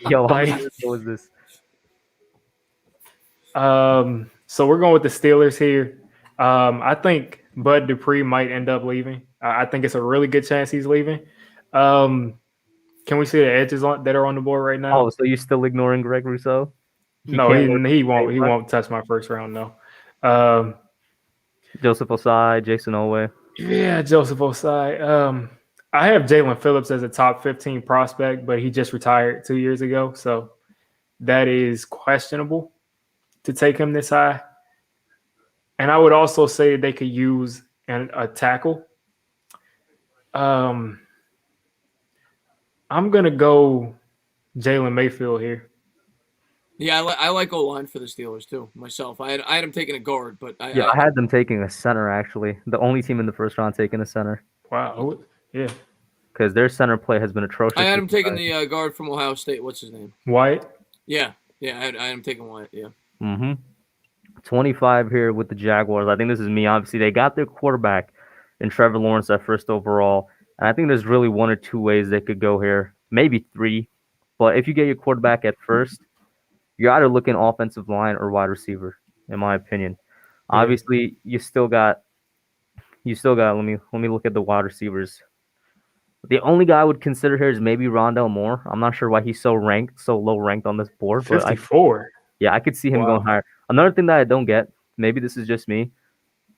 Yo, how many years ago was this? So we're going with the Steelers here. I think Bud Dupree might end up leaving. I think it's a really good chance he's leaving. Can we see the edges that are on the board right now? Oh, so you're still ignoring Greg Rousseau? No, can't work he with won't. He Jay. won't touch my first round. No. Um, Joseph Osai, Jason Owe. yeah, Joseph Osai. I have Jalen Phillips as a top 15 prospect, but he just retired 2 years ago, so that is questionable to take him this high. And I would also say they could use a tackle. I'm gonna go Jalen Mayfield here. Yeah, I like O-line for the Steelers too. Myself, I had him taking a guard, but I had them taking a center actually. The only team in the first round taking a center. Wow. Yeah. Because their center play has been atrocious. I had him taking the guard from Ohio State. What's his name? Wyatt. Yeah. I had him taking Wyatt. Yeah. 25 here with the Jaguars. I think this is me. Obviously, they got their quarterback in Trevor Lawrence at first overall. And I think there's really one or two ways they could go here. Maybe three. But if you get your quarterback at first, you're either looking offensive line or wide receiver, in my opinion. Yeah. Obviously, you still got let me look at the wide receivers. The only guy I would consider here is maybe Rondale Moore. I'm not sure why he's so low ranked on this board. 54. I could see him going higher. Another thing that I don't get, maybe this is just me,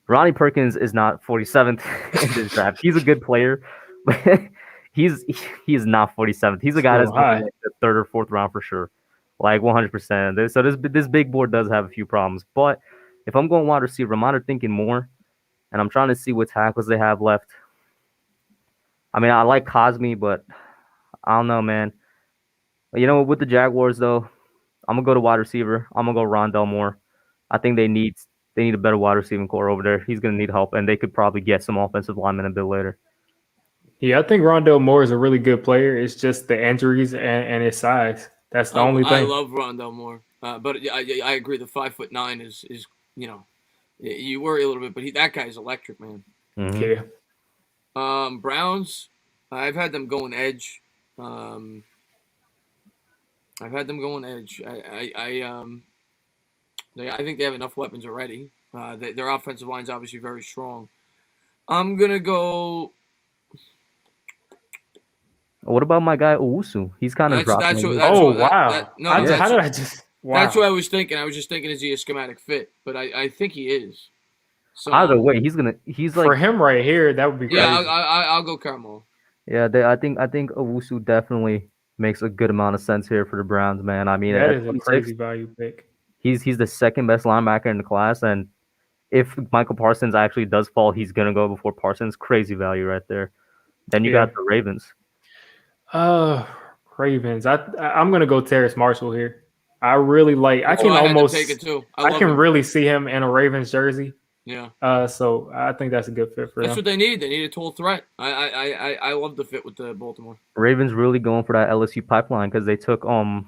Ronnie Perkins is not 47th in this draft. He's a good player, but he is not 47th. He's a guy that's going like the third or fourth round for sure, like 100%. So this big board does have a few problems. But if I'm going wide receiver, I'm either thinking more, and I'm trying to see what tackles they have left. I mean, I like Cosme, but I don't know, man. You know, with the Jaguars though, I'm gonna go to wide receiver. I'm gonna go Rondale Moore. I think they need a better wide receiving core over there. He's gonna need help, and they could probably get some offensive linemen a bit later. Yeah, I think Rondale Moore is a really good player. It's just the injuries and his size. That's the only thing. I love Rondale Moore, but I agree. The 5'9" is you worry a little bit, but that guy's electric, man. Mm-hmm. Yeah. Browns, I've had them going edge. I think they have enough weapons already. Their offensive line's obviously very strong. I'm gonna go. What about my guy Owusu? He's kind of dropping. Wow! How did I just? Wow. That's what I was thinking. I was just thinking, is he a schematic fit? But I think he is. So, either way, he's like for him right here. That would be crazy. Yeah, I'll go Carmel. Yeah, I think Owusu definitely makes a good amount of sense here for the Browns, man. I mean, that is a crazy value pick. He's the second best linebacker in the class, and if Michael Parsons actually does fall, he's gonna go before Parsons. Crazy value right there. Then you got the Ravens. Ravens. I'm gonna go Terrace Marshall here. I really like. I can take it too. I can really see him in a Ravens jersey. Yeah. So I think that's a good fit for them. That's what they need. They need a tall threat. I love the fit with the Baltimore. Ravens really going for that LSU pipeline because they took the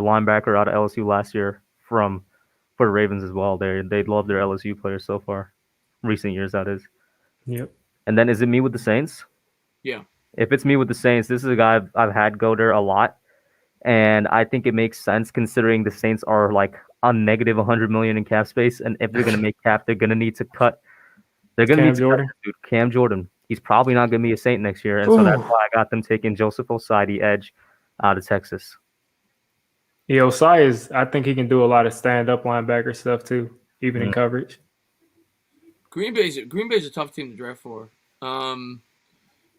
linebacker out of LSU last year for the Ravens as well. They love their LSU players so far, recent years that is. Yep. And then is it me with the Saints? Yeah. If it's me with the Saints, this is a guy I've had go there a lot, and I think it makes sense considering the Saints are like on negative $100 million in cap space, and if they're going to make cap, they're going to need to cut. They're going to need to cut Cam Jordan. He's probably not going to be a Saint next year, and so that's why I got them taking Joseph Osai, the edge, out of Texas. Yeah, Osai I think he can do a lot of stand-up linebacker stuff too, even in coverage. Green Bay's a tough team to draft for.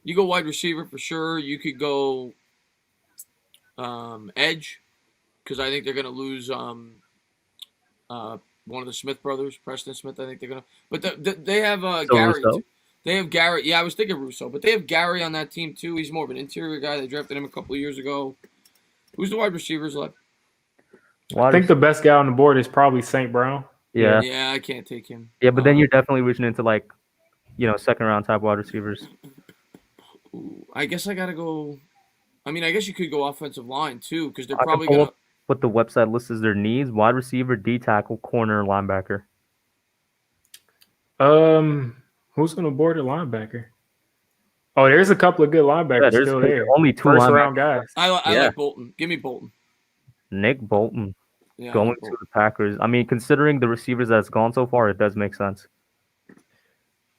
You go wide receiver for sure. You could go edge because I think they're going to lose one of the Smith brothers, Preston Smith. I think they're going to. But they have Gary. They have Garrett. Yeah, I was thinking Russo, but they have Gary on that team too. He's more of an interior guy. They drafted him a couple of years ago. Who's the wide receivers left? I think the best guy on the board is probably St. Brown. Yeah. Yeah, I can't take him. Yeah, but then you're definitely reaching into like, second round type wide receivers. I guess I gotta go. I mean, I guess you could go offensive line too, because they're I probably gonna. What the website lists as their needs: wide receiver, D tackle, corner, linebacker. Who's gonna board a linebacker? Oh, there's a couple of good linebackers still there. Only two first round guys. I like Bolton. Give me Bolton. Nick Bolton going to the Packers. I mean, considering the receivers that's gone so far, it does make sense.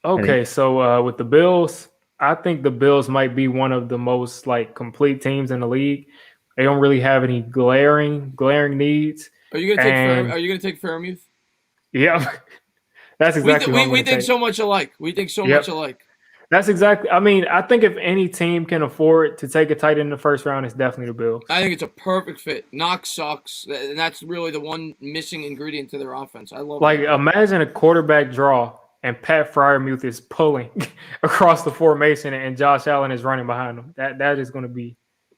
Okay, so with the Bills, I think the Bills might be one of the most complete teams in the league. They don't really have any glaring needs. Are you gonna take? Are you gonna take Fairmouth? Yeah, that's exactly what I'm We going to think take. so much alike. We think so Yep. much alike. That's exactly. I mean, I think if any team can afford to take a tight end in the first round, it's definitely the Bills. I think it's a perfect fit. Knox sucks, and that's really the one missing ingredient to their offense. I love Like, that. imagine a quarterback draw and Pat Fryermuth is pulling across the formation and Josh Allen is running behind him. That is going to be.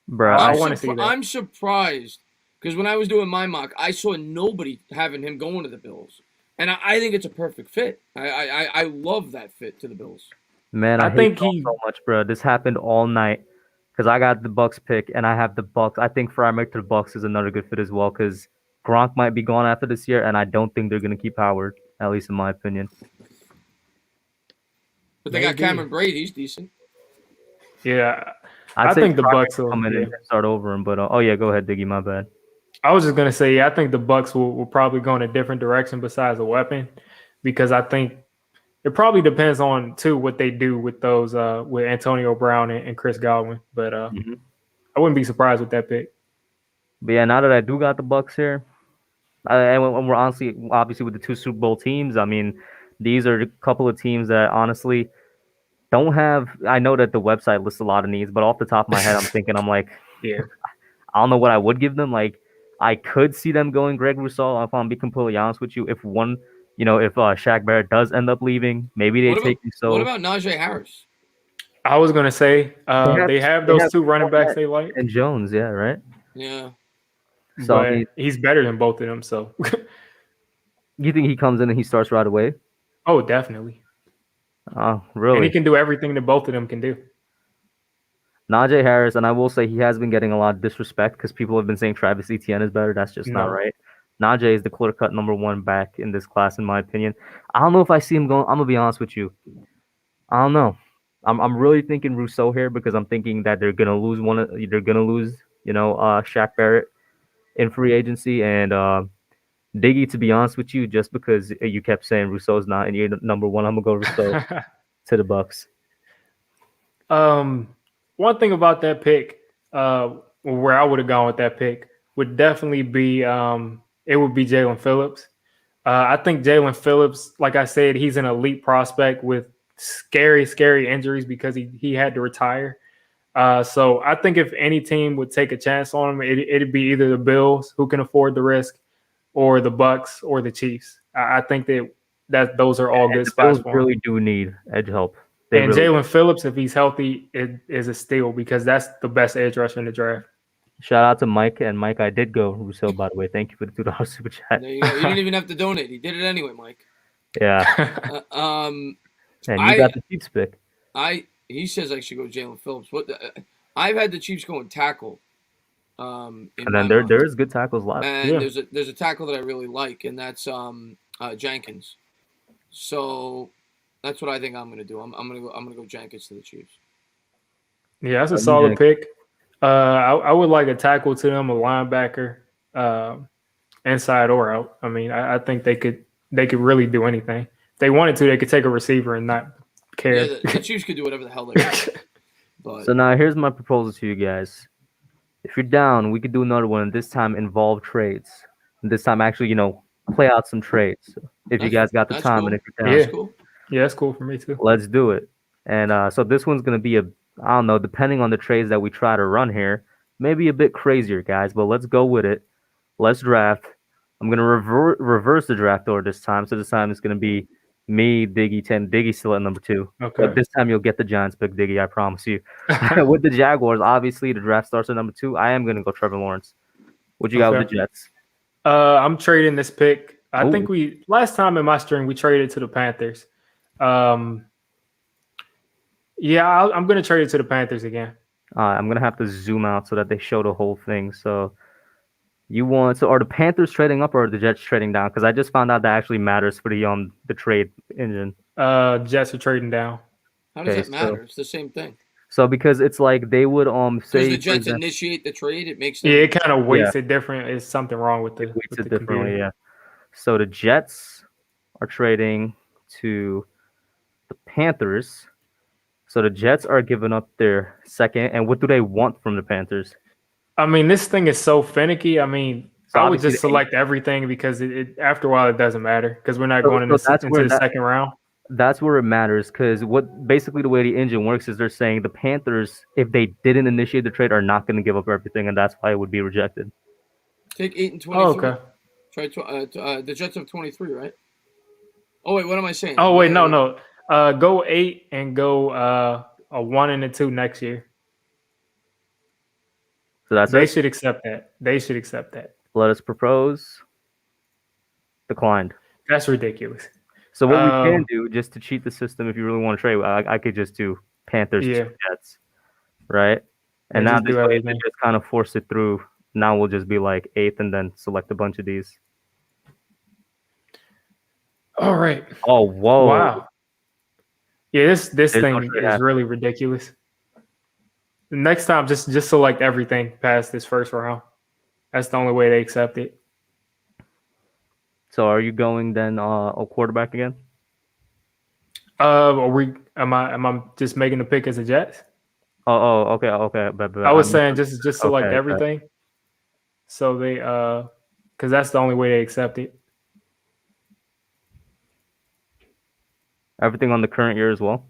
Bro, I want to see that. I'm surprised because when I was doing my mock, I saw nobody having him going to the Bills, and I think it's a perfect fit. I love that fit to the Bills. man, I think so much, bro. This happened all night because I got the Bucks pick and I have the Bucks. I think Fryermuth to the Bucks is another good fit as well because Gronk might be gone after this year, and I don't think they're gonna keep Howard, at least in my opinion. But they got Cameron Brate. He's decent. Yeah, I think the Bucks will come in and start over him. But oh yeah, go ahead, Diggy. My bad. I was just gonna say, I think the Bucks will probably go in a different direction besides a weapon, because I think it probably depends on too what they do with those with Antonio Brown and Chris Godwin. But I wouldn't be surprised with that pick. But yeah, now that I do got the Bucks here, and when we're obviously with the two Super Bowl teams, I mean, these are a couple of teams that honestly don't have. I know that the website lists a lot of needs, but off the top of my head, I'm thinking, I'm like, yeah, I don't know what I would give them. Like, I could see them going Greg Rousseau. If I'm being completely honest with you, if Shaq Barrett does end up leaving, maybe they take Rousseau. What about Najee Harris? I was gonna say they have those two running backs they like, and Jones, yeah, right. Yeah. So but he's better than both of them. So you think he comes in and he starts right away? Oh, definitely. Oh, really? And he can do everything that both of them can do. Najee Harris, and I will say he has been getting a lot of disrespect because people have been saying Travis Etienne is better. That's just not right. Najee is the clear-cut number one back in this class, in my opinion. I don't know if I see him going. I'm gonna be honest with you. I don't know. I'm really thinking Rousseau here because I'm thinking that they're gonna lose Shaq Barrett in free agency, and Diggy, to be honest with you, just because you kept saying Rousseau's not in your number one, I'm gonna go Rousseau to the Bucks. One thing about that pick, where I would have gone with that pick, would definitely be it would be Jalen Phillips. I think Jalen Phillips, like I said, he's an elite prospect with scary injuries because he had to retire. So I think if any team would take a chance on him, it'd be either the Bills, who can afford the risk, or the Bucks or the Chiefs. I think that those are all good spots for him. Really do need edge help. And Jalen Phillips, if he's healthy, is a steal because that's the best edge rusher in the draft. Shout out to Mike. And Mike, I did go Rousseau, by the way. Thank you for the $2 super chat. There you go. You didn't even have to donate. He did it anyway, Mike. Yeah. And you got the Chiefs pick. He says I should go Jalen Phillips. I've had the Chiefs going tackle. And then there's good tackles left. And there's a tackle that I really like, and that's Jenkins. So that's what I think I'm gonna do. I'm gonna go Jenkins to the Chiefs. Yeah, that's a solid pick. I would like a tackle to them, a linebacker, inside or out. I mean, I think they could really do anything. If they wanted to, they could take a receiver and not care. Yeah, the Chiefs could do whatever the hell they want. But so now here's my proposal to you guys. If you're down, we could do another one. This time involve trades. And this time actually, play out some trades. If you guys got the time, and if you're down, that's cool. Yeah, that's cool for me too. Let's do it. And so this one's gonna be I don't know, depending on the trades that we try to run here, maybe a bit crazier, guys. But let's go with it. Let's draft. I'm gonna reverse the draft order this time. So this time it's gonna be me, Diggy, 10. Diggy still at number 2. Okay. But this time you'll get the Giants pick, Diggy. I promise you. With the Jaguars, obviously the draft starts at number 2. I am gonna go Trevor Lawrence. What you got with the Jets? I'm trading this pick. I think last time in my stream we traded to the Panthers. Yeah, I'm gonna trade it to the Panthers again. I'm gonna have to zoom out so that they show the whole thing. So are the Panthers trading up or are the Jets trading down? Because I just found out that actually matters for the trade engine. Jets are trading down. How does that matter? It's the same thing. So because it's like they would say the Jets initiate the trade, it makes it kind of weights it different. It's something wrong with it weights it differently. Yeah. So the Jets are trading to the Panthers. So the Jets are giving up their second. And what do they want from the Panthers? I mean, this thing is so finicky. I mean, So I would obviously just select everything because it after a while it doesn't matter because we're not going into the second round. That's where it matters because what basically the way the engine works is they're saying the Panthers, if they didn't initiate the trade, are not going to give up everything, and that's why it would be rejected. Take 8 and 23. Oh, okay. Try the Jets have 23, right? Oh wait, what am I saying? Oh wait, no. Go 8 and go a 1 and a 2 next year. So that's they it. should accept that. They should accept that. Let us propose. Declined. That's ridiculous. So what we can do, just to cheat the system, if you really want to trade, I could just do Panthers to Jets, right? And now this way they just kind of force it through. Now we'll just be like 8th and then select a bunch of these. All right. Oh, whoa. Wow. Yeah, this thing is really ridiculous. Next time, just select everything past this first round. That's the only way they accept it. So are you going then a quarterback again? Am I just making the pick as a Jets? Okay. But I was saying just select everything. Okay. So they because that's the only way they accept it. Everything on the current year as well?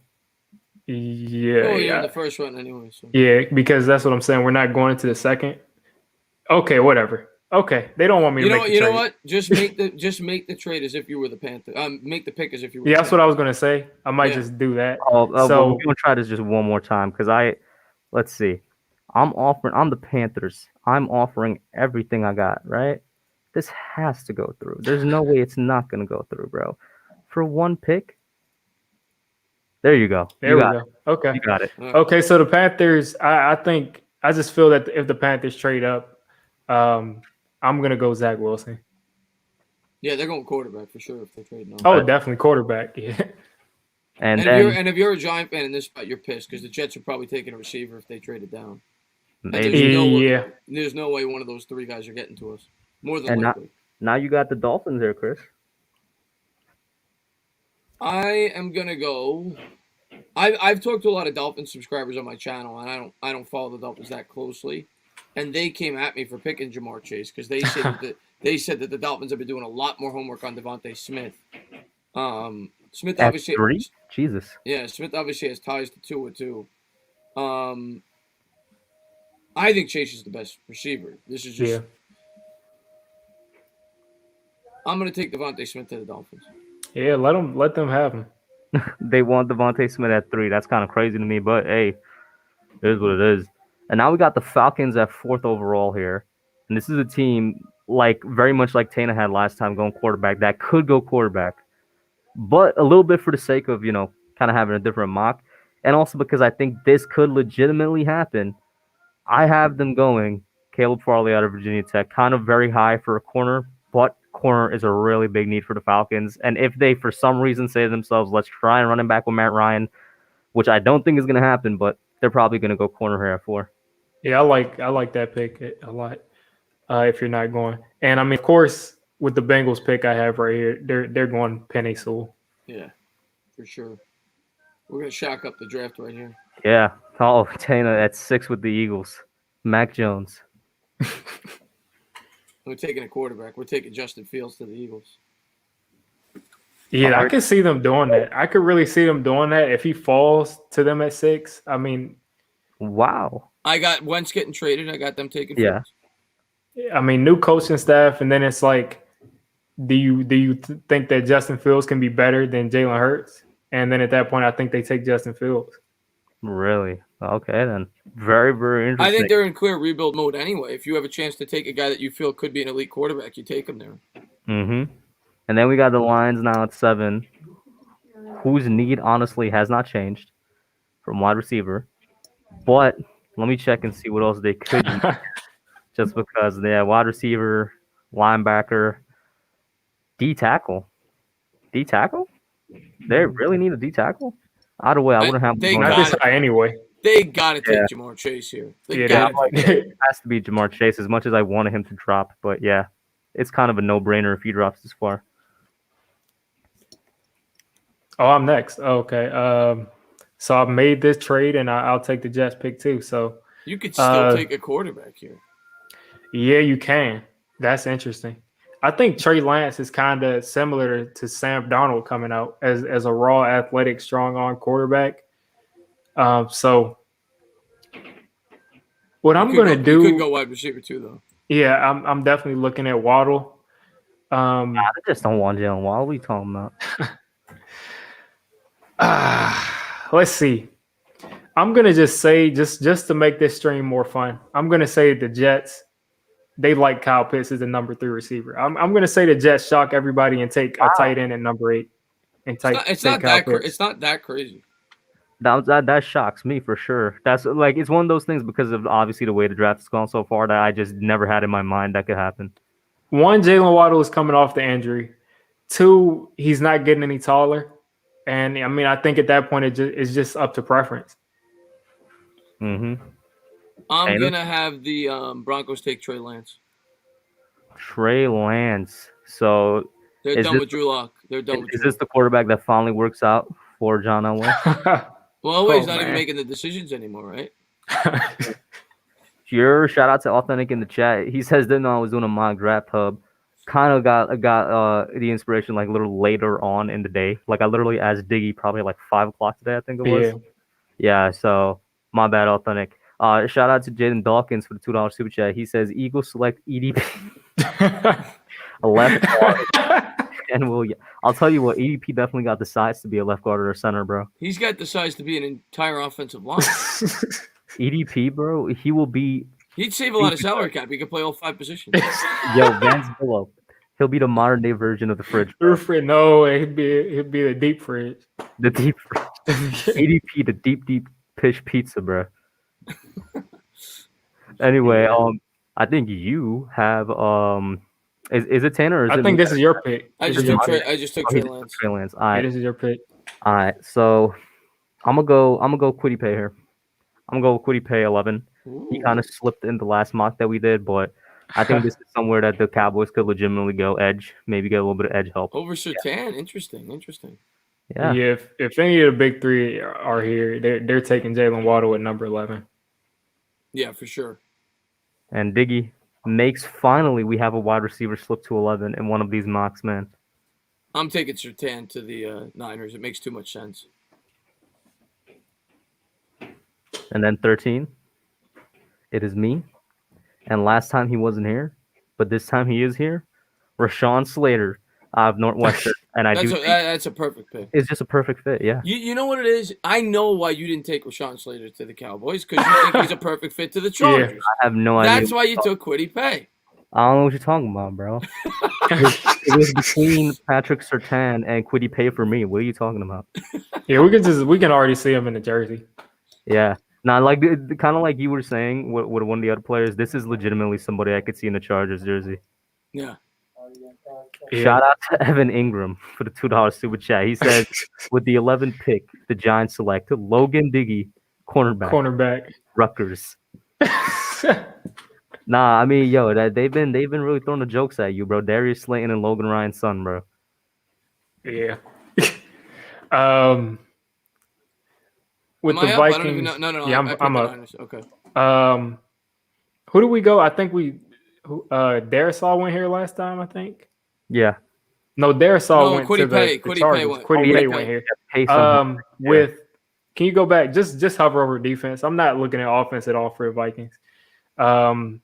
Yeah. Oh, yeah, the first one anyway. So. Yeah, because that's what I'm saying. We're not going into the second. Okay, whatever. Okay, they don't want me to make the trade. You know what? Just make the trade as if you were the Panther. Make the pick as if you were. Yeah, that's what I was gonna say. I might just do that. So we're gonna try this just one more time because let's see. I'm the Panthers. I'm offering everything I got. Right? This has to go through. There's no way it's not gonna go through, bro. For one pick. There you go. There we go. Okay. You got it. Okay, so the Panthers, I think I just feel that if the Panthers trade up, I'm gonna go Zach Wilson. Yeah, they're going quarterback for sure if they trade now. Oh, definitely quarterback. Yeah. And if you're a Giant fan in this spot, you're pissed because the Jets are probably taking a receiver if they trade it down. There's no way one of those three guys are getting to us. More than likely. Now you got the Dolphins there, Chris. I am gonna go. I've talked to a lot of Dolphins subscribers on my channel, and I don't follow the Dolphins that closely. And they came at me for picking Jamar Chase because they said that the Dolphins have been doing a lot more homework on Devontae Smith. Smith obviously Jesus. Yeah, Smith obviously has ties to Tua too. I think Chase is the best receiver. This is just. I'm gonna take Devontae Smith to the Dolphins. Yeah, let them have him. They want Devontae Smith at 3. That's kind of crazy to me, but hey, it is what it is. And now we got the Falcons at 4th overall here. And this is a team very much like Tana had last time going quarterback that could go quarterback. But a little bit for the sake of, kind of having a different mock. And also because I think this could legitimately happen. I have them going Caleb Farley out of Virginia Tech, kind of very high for a corner, but corner is a really big need for the Falcons. And if they, for some reason, say to themselves, let's try and run him back with Matt Ryan, which I don't think is going to happen, but they're probably going to go corner here at 4. Yeah, I like that pick a lot if you're not going. And, I mean, of course, with the Bengals pick I have right here, they're going Penei Sewell. Yeah, for sure. We're going to shock up the draft right here. Yeah. Oh, Tana at 6 with the Eagles. Mac Jones. We're taking a quarterback. We're taking Justin Fields to the Eagles. Yeah, I could see them doing that. I could really see them doing that if he falls to them at 6. I mean, wow. I got Wentz getting traded. I got them taking Fields. I mean, new coaching staff, and then it's like, do you think that Justin Fields can be better than Jalen Hurts? And then at that point, I think they take Justin Fields. Really? Okay, then. Very, very interesting. I think they're in clear rebuild mode anyway. If you have a chance to take a guy that you feel could be an elite quarterback, you take him there. Mm-hmm. And then we got the Lions now at 7, whose need, honestly, has not changed from wide receiver. But let me check and see what else they could use. Just because they have wide receiver, linebacker, D-tackle. D-tackle? They really need a D-tackle? Either way, I wouldn't have them not this high anyway. They got to take Jamar Chase here. It has to be Jamar Chase as much as I wanted him to drop. But, yeah, it's kind of a no-brainer if he drops this far. Oh, I'm next. Okay. So I've made this trade, and I'll take the Jets pick too. So you could still take a quarterback here. Yeah, you can. That's interesting. I think Trey Lance is kind of similar to Sam Darnold coming out as a raw, athletic, strong arm quarterback. So what I'm going to do, you could go wide receiver too, though. yeah, I'm definitely looking at Waddle. I just don't want Jalen Waddle. What are you talking about? Let's see. I'm gonna just say just to make this stream more fun. I'm gonna say the Jets. They like Kyle Pitts as the number 3 receiver. I'm gonna say the Jets shock everybody and take a tight end at number 8. And It's not that crazy. That shocks me for sure. That's like it's one of those things because of obviously the way the draft has gone so far that I just never had in my mind that could happen. 1, Jalen Waddle is coming off the injury. 2, he's not getting any taller. And I mean, I think at that point it's just up to preference. Mm-hmm. I'm gonna have the Broncos take Trey Lance. Trey Lance. So they're done with Drew Lock. They're done. Is this the quarterback that finally works out for John Elway? Well, he's not even making the decisions anymore, right? Sure. Shout out to Authentic in the chat. He says didn't know I was doing a mock draft hub. Kind of got the inspiration like a little later on in the day. Like I literally asked Diggy probably like 5 o'clock today, I think it was. Yeah. So my bad, Authentic. Shout out to Jaden Dawkins for the $2 super chat. He says Eagles select EDP. A left guard. And I'll tell you what, EDP definitely got the size to be a left guard or a center, bro. He's got the size to be an entire offensive line. EDP, bro, he will be. He'd save a lot of salary cap. He could play all 5 positions. Yo, Vance Billow. He'll be the modern day version of the fridge. No, he'd be the deep fridge. The deep fridge. EDP, the deep fish pizza, bro. Anyway, I think you have is it Tanner? Or I think this is your pick. I just took Trey Lance. Trey Lance. All right. This is your pick. All right. So I'm gonna go Quiddy Pay here. I'm gonna go Quiddy Pay 11. Ooh. He kind of slipped in the last mock that we did, but I think this is somewhere that the Cowboys could legitimately go edge, maybe get a little bit of edge help. Over Surtain, yeah. Interesting. Yeah. If any of the big 3 are here, they're taking Jalen Waddle at number 11. Yeah, for sure. And Diggy finally we have a wide receiver slip to 11 in one of these mocks, man. I'm taking Surtain to the Niners. It makes too much sense. And then 13, it is me. And last time he wasn't here, but this time he is here. Rashawn Slater of Northwestern. And that's a perfect pick. It's just a perfect fit, yeah. You know what it is? I know why you didn't take Rashawn Slater to the Cowboys, because you think he's a perfect fit to the Chargers. Yeah, I have no idea. That's why you took Quiddy Pay. I don't know what you're talking about, bro. it was between Patrick Surtain and Quiddy Pay for me. What are you talking about? Yeah, we can already see him in the jersey. Yeah. Now, like kind of like you were saying with one of the other players, this is legitimately somebody I could see in the Chargers jersey. Yeah. Shout out to Evan Ingram for the $2 super chat. He says, with the 11th pick, the Giants select Logan Diggy, cornerback, Rutgers. Nah, I mean, yo, they've been really throwing the jokes at you, bro. Darius Slayton and Logan Ryan's son, bro. Yeah. With the Vikings, no. Yeah, I'm up. Okay. Who do we go? I think Darisaw went here last time. I think. Yeah. No, Darisaw went to the Chargers. Quiddy Pay went here. Can you go back? Just hover over defense. I'm not looking at offense at all for the Vikings. And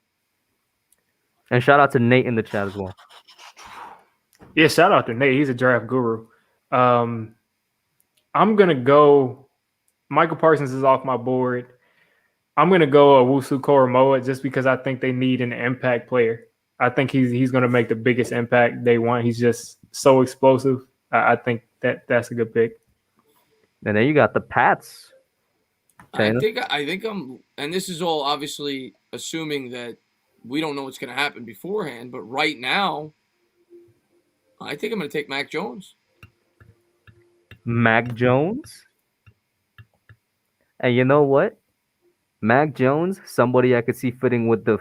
shout out to Nate in the chat as well. Yeah, shout out to Nate. He's a draft guru. I'm gonna go. Michael Parsons is off my board. I'm gonna go Owusu Koromoa just because I think they need an impact player. I think he's gonna make the biggest impact they want. He's just so explosive. I think that's a good pick. And then you got the Pats. I think I'm, and this is all obviously assuming that we don't know what's going to happen beforehand, but right now, I think I'm going to take Mac Jones. Mac Jones? And you know what? Mac Jones, somebody I could see fitting with the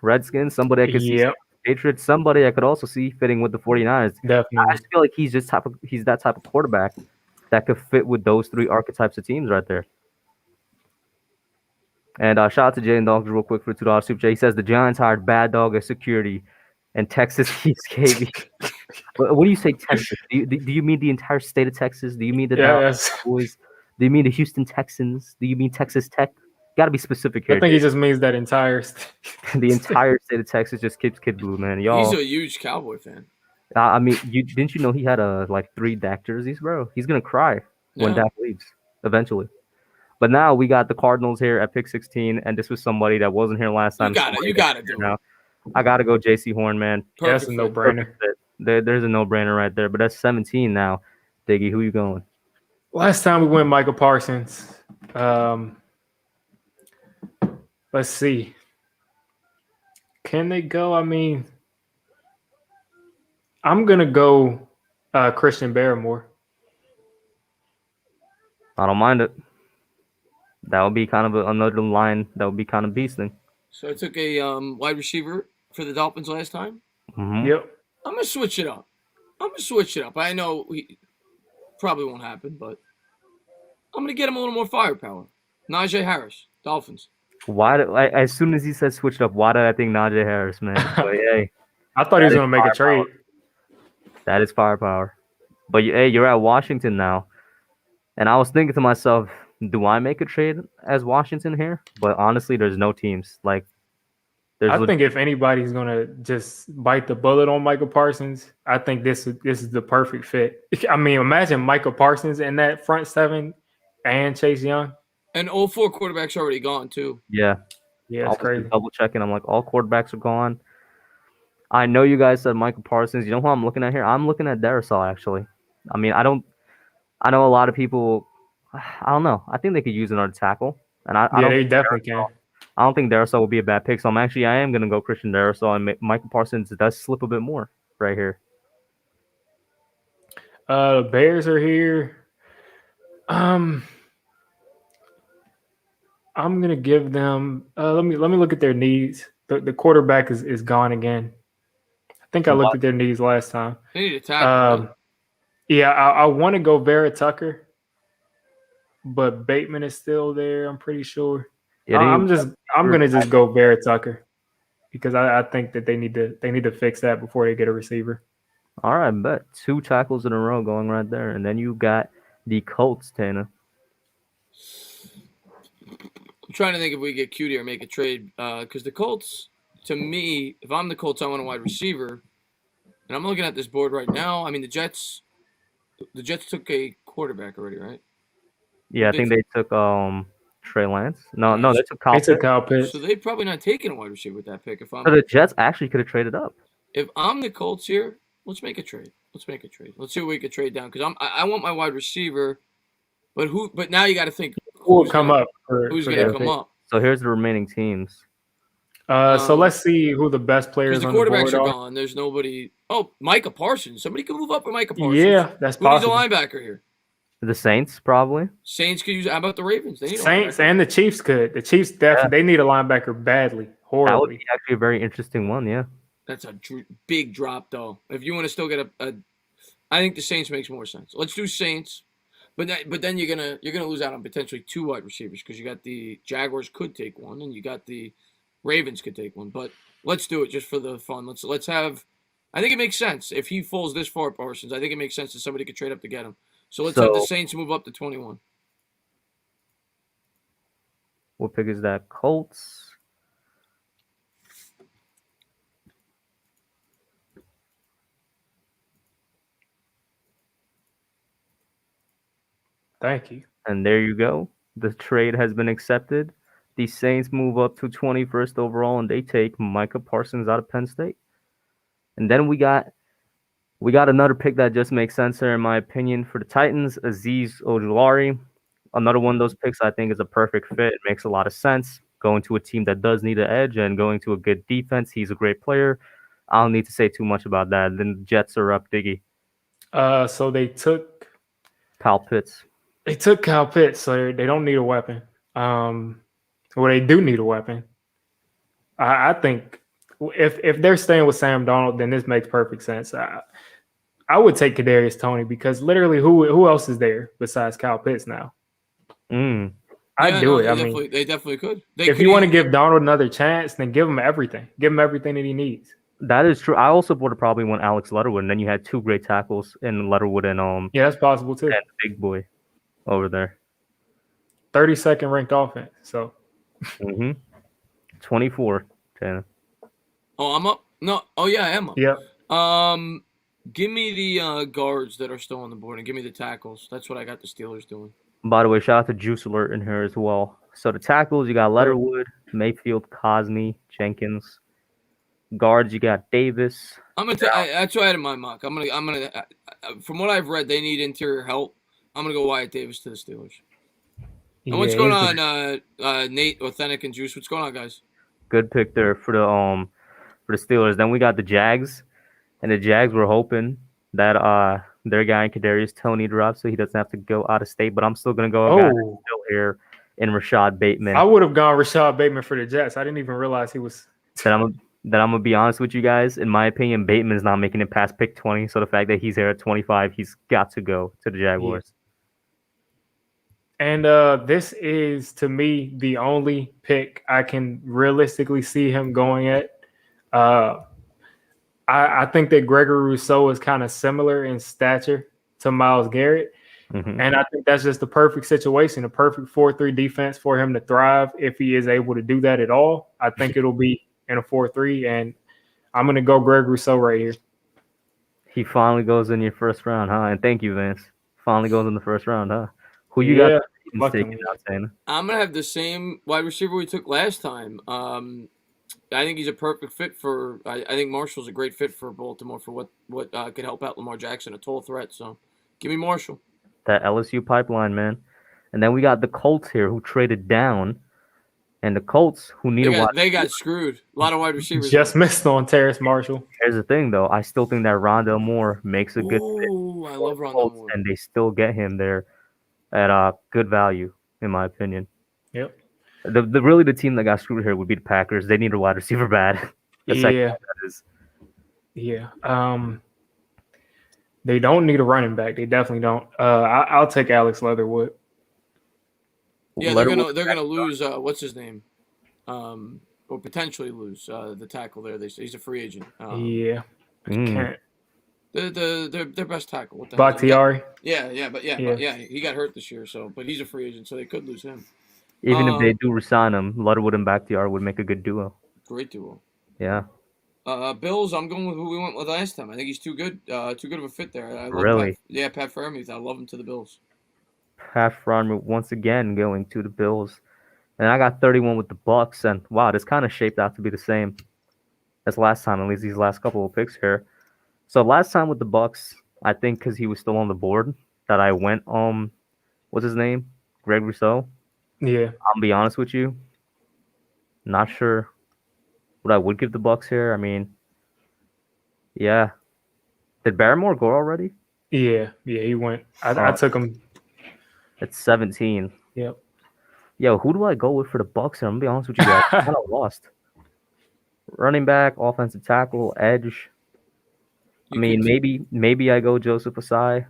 Redskins, somebody I could see with the Patriots, somebody I could also see fitting with the 49ers. Definitely. I just feel like he's that type of quarterback that could fit with those 3 archetypes of teams right there. And shout out to Jay and Dogs real quick for $2 super chat. He says the Giants hired Bad Dog as security, and Texas keeps KB. What do you say, Texas? Do you mean the entire state of Texas? Do you mean the Dallas Cowboys? Do you mean the Houston Texans? Do you mean Texas Tech? Got to be specific here. I think he just means that entire the entire state of Texas just keeps Kid Blue, man. Y'all, he's a huge Cowboy fan. I mean, didn't you know he had like 3 Dak jerseys, bro? He's gonna cry when Dak leaves eventually. But now we got the Cardinals here at pick 16, and this was somebody that wasn't here last time. You got it, dude. Now. I got to go J.C. Horn, man. That's a no-brainer. There's a no-brainer right there. But that's 17 now. Diggy, who you going? Last time we went Michael Parsons. Let's see. Can they go? I mean, I'm going to go Christian Barrymore. I don't mind it. That would be kind of another line that would be kind of beasting. So I took a wide receiver for the Dolphins last time. Mm-hmm. Yep. I'm going to switch it up. I know he probably won't happen, but I'm going to get him a little more firepower. Najee Harris, Dolphins. As soon as he said switch it up, why did I think Najee Harris, man? But, hey, I thought he was going to make a trade. That is firepower. But, hey, you're at Washington now. And I was thinking to myself, do I make a trade as Washington here? But honestly, there's no teams. Like, I think if anybody's gonna just bite the bullet on Michael Parsons, I think this is the perfect fit. I mean, imagine Michael Parsons in that front 7 and Chase Young. And all 4 quarterbacks are already gone too. Yeah, it's crazy. Double checking. I'm like, all quarterbacks are gone. I know you guys said Michael Parsons. You know who I'm looking at here? I'm looking at Darrisaw, actually. I mean, I know a lot of people. I don't know. I think they could use another tackle, and they definitely can. I don't think Darrisaw will be a bad pick. So I am going to go Christian Darrisaw, and Michael Parsons does slip a bit more right here. Bears are here. I'm going to give them. Let me look at their needs. The quarterback is gone again. I think I looked at their needs last time. They need a tackle. Yeah, I want to go Vera Tucker, but Bateman is still there. I'm pretty sure. Yeah, I'm gonna just go Vera Tucker because I think that they need to fix that before they get a receiver. All right, bet 2 tackles in a row going right there, and then you got the Colts, Tana. I'm trying to think if we get cutie or make a trade because the Colts, to me, if I'm the Colts, I want a wide receiver, and I'm looking at this board right now. I mean, the Jets took a quarterback already, right? Yeah, I think they took Trey Lance. No, they took Kyle Pitts. So they're probably not taking a wide receiver with that pick. So the Jets actually could have traded up. If I'm the Colts here, let's make a trade. Let's see what we could trade down because I want my wide receiver, but who? But now you got to think who's going to come up. So here's the remaining teams. So let's see who the best players on the board are. The quarterbacks are gone. There's nobody. Oh, Micah Parsons. Somebody could move up for Micah Parsons. Yeah, that's possible. Who needs a linebacker here? The Saints, probably. Saints could use. How about the Ravens? They need Saints and the Chiefs could. The Chiefs definitely they need a linebacker badly, horribly. That would be actually a very interesting one. Yeah. That's a big drop, though. If you want to still get I think the Saints makes more sense. Let's do Saints, but then you're gonna lose out on potentially 2 wide receivers because you got the Jaguars could take one and you got the Ravens could take one. But let's do it just for the fun. Let's have. I think it makes sense if he falls this far, Parsons. I think it makes sense that somebody could trade up to get him. So let's have the Saints move up to 21. What pick is that? Colts. Thank you. And there you go. The trade has been accepted. The Saints move up to 21st overall, and they take Micah Parsons out of Penn State. And then we got another pick that just makes sense here, in my opinion, for the Titans, Azeez Ojulari. Another one of those picks I think is a perfect fit. It makes a lot of sense. Going to a team that does need an edge and going to a good defense. He's a great player. I don't need to say too much about that. Then the Jets are up, Diggy. So they took Kyle Pitts. They took Kyle Pitts, so they don't need a weapon. Well, they do need a weapon. I think if they're staying with Sam Darnold, then this makes perfect sense. I would take Kadarius Toney because literally who else is there besides Kyle Pitts now? I'd do it. I mean, they definitely could. If you want to give Donald another chance, then give him everything. Give him everything that he needs. That is true. I also would have probably went Alex Letterwood, and then you had two great tackles in Letterwood and Yeah, that's possible too. and Big Boy over there. 32nd ranked offense. So 24. Tanner. Oh, I'm up. No. Oh yeah, I am up. yeah. Give me the guards that are still on the board, and give me the tackles. That's what I got the Steelers doing. By the way, shout out to Juice Alert in here as well. So the tackles, you got Letterwood, Mayfield, Cosme, Jenkins. Guards, you got Davis. That's what I had in my mock. I'm gonna. From what I've read, they need interior help. I'm gonna go Wyatt Davis to the Steelers. And what's going on, Nate, Authentic, and Juice? What's going on, guys? Good pick there for the Steelers. Then we got the Jags, and the Jags were hoping that their guy in Kadarius Toney drops so he doesn't have to go out of state. But I'm still gonna go still here in Rashad Bateman. I would have gone Rashad Bateman for the Jets. I didn't even realize he was. That I'm gonna be honest with you guys. In my opinion, Bateman's not making it past pick 20. So the fact that he's here at 25, he's got to go to the Jaguars. And this is, to me, the only pick I can realistically see him going at. I think that Gregory Rousseau is kind of similar in stature to Myles Garrett. And I think that's just the perfect situation, a perfect 4-3 defense for him to thrive if he is able to do that at all. I think it'll be in a 4-3, and I'm going to go Greg Rousseau right here. He finally goes in your first round, huh? And thank you, Vince. Finally goes in the first round, huh? Who you got? I'm going to have the same wide receiver we took last time. I think he's a perfect fit for – I think Marshall's a great fit for Baltimore for what could help out Lamar Jackson, a total threat. So give me Marshall. That LSU pipeline, man. And then we got the Colts here who traded down. And the Colts who need they got screwed. A lot of wide receivers. Just missed on Terrace Marshall. Here's the thing, though. I still think that Rondale Moore makes a good fit. I love Rondale Moore. And they still get him there at good value, in my opinion. Yep. Really the team that got screwed here would be the Packers. They need a wide receiver bad. Yeah. They don't need a running back. They definitely don't. I'll take Alex Leatherwood. Yeah, they're gonna lose. What's his name? Or potentially lose the tackle there. They say he's a free agent. Can't. Their best tackle. What the Bakhtiari. But he got hurt this year. So, but he's a free agent, so they could lose him. Even if they do resign him, Leatherwood and Bakhtiari would make a good duo. Great duo. Yeah. Bills, I'm going with who we went with last time. I think he's too good of a fit there. I love really? Pat Freiermuth. I love him to the Bills. Pat Freiermuth once again going to the Bills. And I got 31 with the Bucks. And wow, this kind of shaped out to be the same as last time, at least these last couple of picks here. So last time with the Bucks, I think because he was still on the board, that I went what's his name? Greg Rousseau. Yeah. I'll be honest with you. Not sure what I would give the Bucks here. I mean, yeah. Did Barrymore go already? Yeah, he went. I took him. It's 17. Yep. Yo, who do I go with for the Bucks here? I'm gonna be honest with you guys. I'm kind of lost. Running back, offensive tackle, edge. Maybe I go Joseph Asai.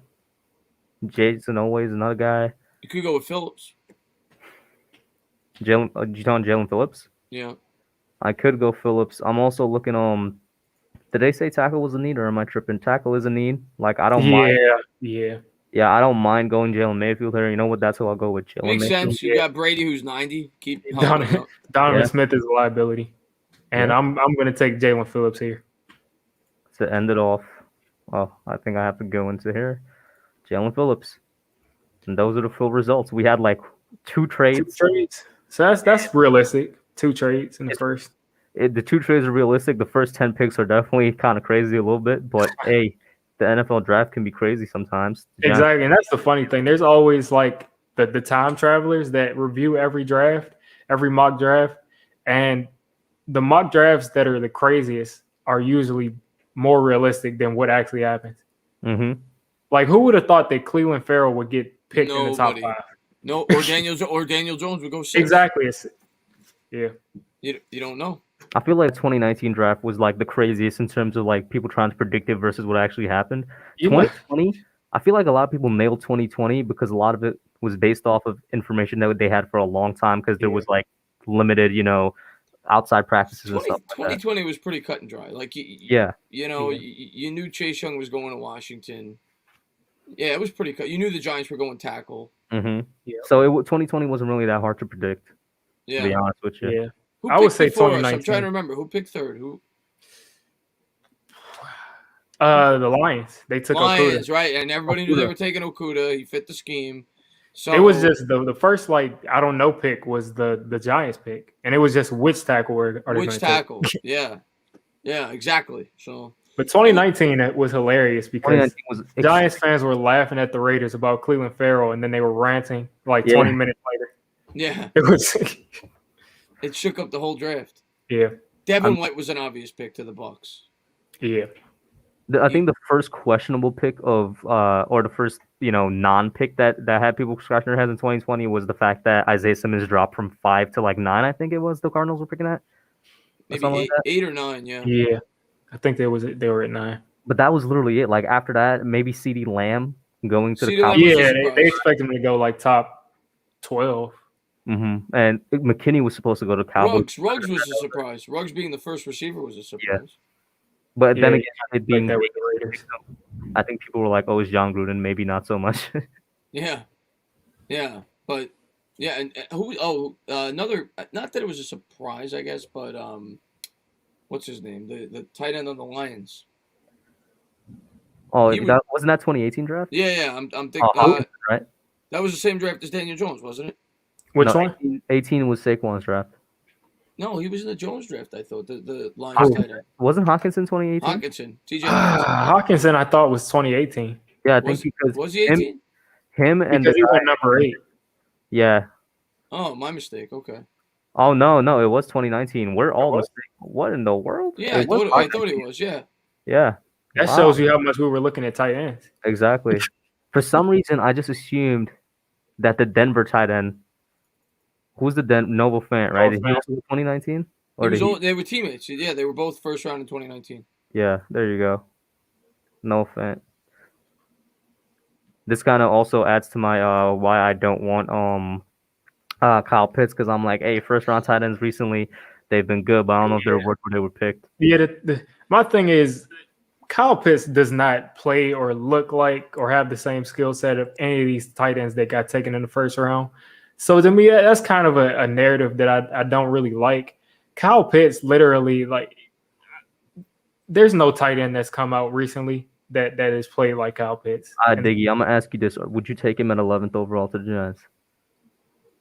Jason Always another guy. You could go with Phillips. You talking Jalen Phillips? Yeah. I could go Phillips. I'm also looking did they say tackle was a need or am I tripping? Tackle is a need. Like I don't mind. Yeah, I don't mind going Jalen Mayfield here. You know what? That's who I'll go with. Jalen Makes Mayfield. sense. You got Brady who's 90. Keep Donovan Smith is a liability. And I'm gonna take Jalen Phillips here. To end it off. Oh, I think I have to go into here. Jalen Phillips. And those are the full results. We had like two trades. So that's realistic. 2 trades in the first. The 2 trades are realistic. The first 10 picks are definitely kind of crazy a little bit. But, hey, the NFL draft can be crazy sometimes. Exactly. And that's the funny thing. There's always like the time travelers that review every draft, every mock draft. And the mock drafts that are the craziest are usually more realistic than what actually happens. Mm-hmm. Like, who would have thought that Cleveland Farrell would get picked in the top 5? No, or Daniel Jones would go 6. Exactly. Yeah. You don't know. I feel like the 2019 draft was like the craziest in terms of like people trying to predict it versus what actually happened. 2020, I feel like a lot of people nailed 2020 because a lot of it was based off of information that they had for a long time because there was like limited, outside practices and stuff like that. 2020 was pretty cut and dry. Like, Yeah. You knew Chase Young was going to Washington. Yeah, it was pretty cut. You knew the Giants were going tackle. Mm-hmm. Yeah. So 2020 wasn't really that hard to predict. Yeah. To be honest with you. Yeah. Who I would say before us? 2019. I'm trying to remember who picked third. Who? The Lions. They took Lions, Okuda. right? And everybody knew they were taking Okuda. He fit the scheme. So it was just the first I don't know pick was the Giants pick, and it was just which tackle are they which tackle? Yeah, exactly. So, but 2019 it was hilarious because Giants fans were laughing at the Raiders about Cleveland Farrell, and then they were ranting 20 minutes later. Yeah, it was. It shook up the whole draft. Yeah, Devin White was an obvious pick to the Bucs. Yeah. I think the first questionable pick or the first, non-pick that had people scratching their heads in 2020 was the fact that Isaiah Simmons dropped from 5 to 9. I think it was the Cardinals were picking at. Maybe 8 or 9. Yeah. Yeah, I think they were at 9. But that was literally it. Like after that, maybe CeeDee Lamb going to the Cowboys. Yeah, they expect him to go top 12. Mm-hmm. And McKinney was supposed to go to Cowboys. Ruggs was a surprise. Ruggs being the first receiver was a surprise. Yeah. But then again, it being that with the Raiders, I think people were like, "Oh, it's John Gruden." Maybe not so much. Yeah, but yeah, and who? Oh, another. Not that it was a surprise, I guess, but what's his name? The tight end on the Lions. Oh, wasn't that 2018 draft? Yeah. I'm thinking. Right. That was the same draft as Daniel Jones, wasn't it? Which one? 18 was Saquon's draft. No, he was in the Jones draft, I thought. The Lions tight end. Wasn't Hawkinson 2018? Hawkinson. TJ Hawkinson, I thought, was 2018. Yeah, I think because... Was he 18? Him and... Because he went number 8. Yeah. Oh, my mistake. Okay. Oh, no, it was 2019. We're all mistaken. What in the world? Yeah, I thought it was, yeah. Yeah. That shows you how much we were looking at tight ends. Exactly. For some reason, I just assumed that the Denver tight end... Who's the Noble Fant, right? Did he also 2019? They were teammates. Yeah, they were both first round in 2019. Yeah, there you go. No Fant. This kind of also adds to my why I don't want Kyle Pitts, because I'm like, hey, first round tight ends recently, they've been good, but I don't know if they're worth where they were picked. Yeah, my thing is Kyle Pitts does not play or look like or have the same skill set of any of these tight ends that got taken in the first round. So to me, that's kind of a narrative that I don't really like. Kyle Pitts, literally, there's no tight end that's come out recently that has played like Kyle Pitts. Diggy, I'm gonna ask you this: would you take him at 11th overall to the Giants?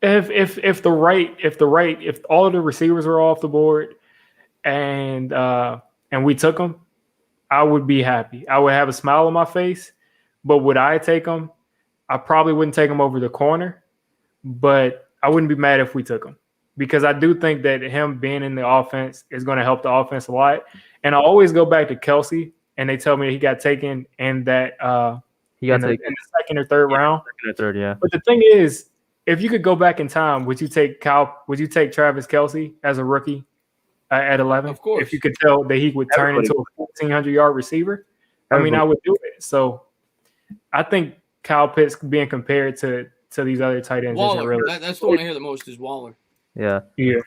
If all of the receivers were off the board, and we took him, I would be happy. I would have a smile on my face. But would I take him? I probably wouldn't take him over the corner. But I wouldn't be mad if we took him, because I do think that him being in the offense is going to help the offense a lot. And I always go back to Kelsey, and they tell me he got taken in that he got in the second or third round. Second or third, yeah. But the thing is, if you could go back in time, would you take Travis Kelsey as a rookie at 11? Of course. If you could tell that he would turn into a 1,400-yard receiver, I mean, I would do it. So I think Kyle Pitts being compared to these other tight ends Waller, isn't really. that's the one I hear the most is Waller. Yeah. Yeah.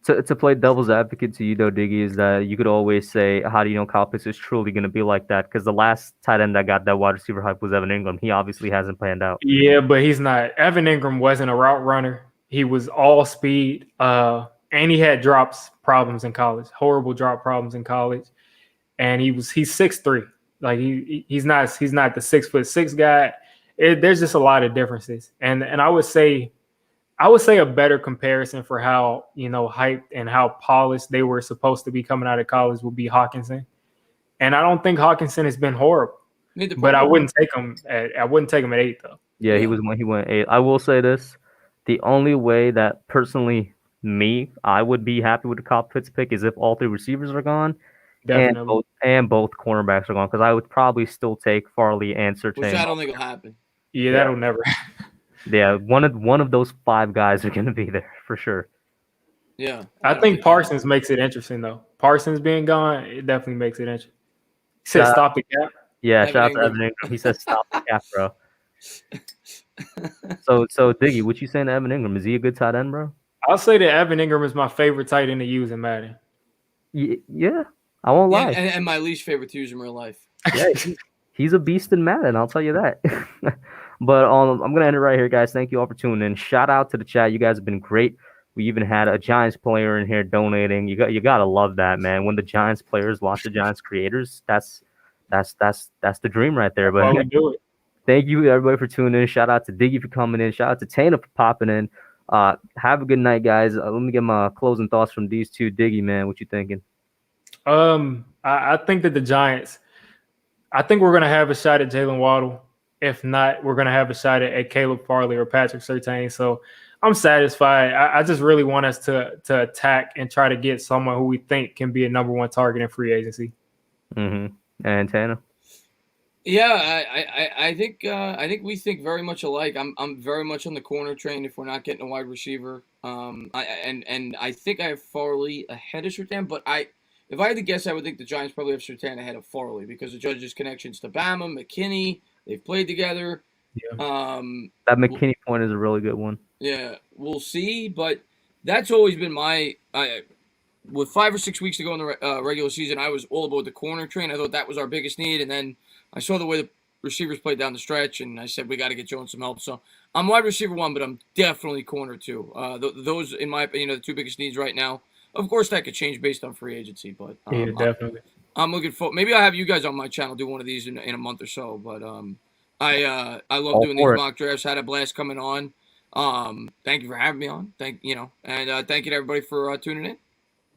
To play devil's advocate to you, though, Diggy, is that you could always say, how do you know Kyle Pitts is truly going to be like that? Because the last tight end that got that wide receiver hype was Evan Ingram. He obviously hasn't panned out. Yeah, but he's not. Evan Ingram wasn't a route runner. He was all speed, and he had problems in college, horrible drop problems in college. And he's 6'3". Like he's not the 6'6" guy. There's just a lot of differences, and I would say a better comparison for how hyped and how polished they were supposed to be coming out of college would be Hawkinson, and I don't think Hawkinson has been horrible, but I wouldn't take him at 8 though. Yeah, he went 8. I will say this: the only way that personally I would be happy with the Kyle Pitts pick is if all 3 receivers are gone. Definitely. And both cornerbacks are gone, because I would probably still take Farley and Surtain. Which I don't think will happen. Yeah, that'll never happen. Yeah, one of those 5 guys are going to be there for sure. Yeah. I think Parsons makes it interesting, though. Parsons being gone, it definitely makes it interesting. He said stop the cap. Yeah, shout out to Evan Ingram. He said stop the cap, bro. So Diggy, what you saying to Evan Ingram? Is he a good tight end, bro? I'll say that Evan Ingram is my favorite tight end to use in Madden. Yeah, I won't lie. And my least favorite to use in real life. Yeah, he's a beast in Madden, I'll tell you that. But I'm gonna end it right here, guys. Thank you all for tuning in. Shout out to the chat. You guys have been great. We even had a Giants player in here donating. You gotta love that, man. When the Giants players watch the Giants creators, that's the dream right there. But Why we do it. thank you everybody for tuning in. Shout out to Diggy for coming in. Shout out to Tana for popping in. Have a good night, guys. Let me get my closing thoughts from these two. Diggy, man, what you thinking? I think that the Giants, I think we're gonna have a shot at Jalen Waddle. If not, we're gonna have a shot at Caleb Farley or Patrick Surtain. So I'm satisfied. I just really want us to attack and try to get someone who we think can be a number one target in free agency. Mm-hmm. And Tana? Yeah, I think we think very much alike. I'm very much on the corner train if we're not getting a wide receiver. I think I have Farley ahead of Surtain, but if I had to guess, I would think the Giants probably have Surtain ahead of Farley because of Judge's connections to Bama, McKinney. They've played together. Yeah. That McKinney point is a really good one. Yeah, we'll see, but that's always been my. With 5 or 6 weeks to go in the regular season, I was all about the corner train. I thought that was our biggest need, and then I saw the way the receivers played down the stretch, and I said we got to get Jones some help. So I'm wide receiver 1, but I'm definitely corner 2. Those, in my opinion, are the 2 biggest needs right now. Of course, that could change based on free agency, but Yeah, definitely. I'm looking for. Maybe I'll have you guys on my channel do one of these in a month or so. But I love doing these mock drafts. Had a blast coming on. Thank you for having me on. Thank you to everybody for tuning in.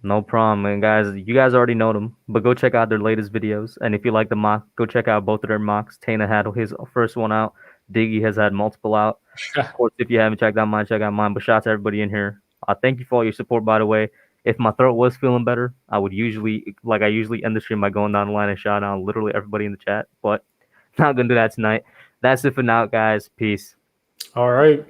No problem, man, guys. You guys already know them, but go check out their latest videos. And if you like the mock, go check out both of their mocks. Tana had his first one out. Diggy has had multiple out. Of course, if you haven't checked out mine, check out mine. But shout out to everybody in here. Thank you for all your support, by the way. If my throat was feeling better, I would usually end the stream by going down the line and shouting out literally everybody in the chat. But not going to do that tonight. That's it for now, guys. Peace. All right.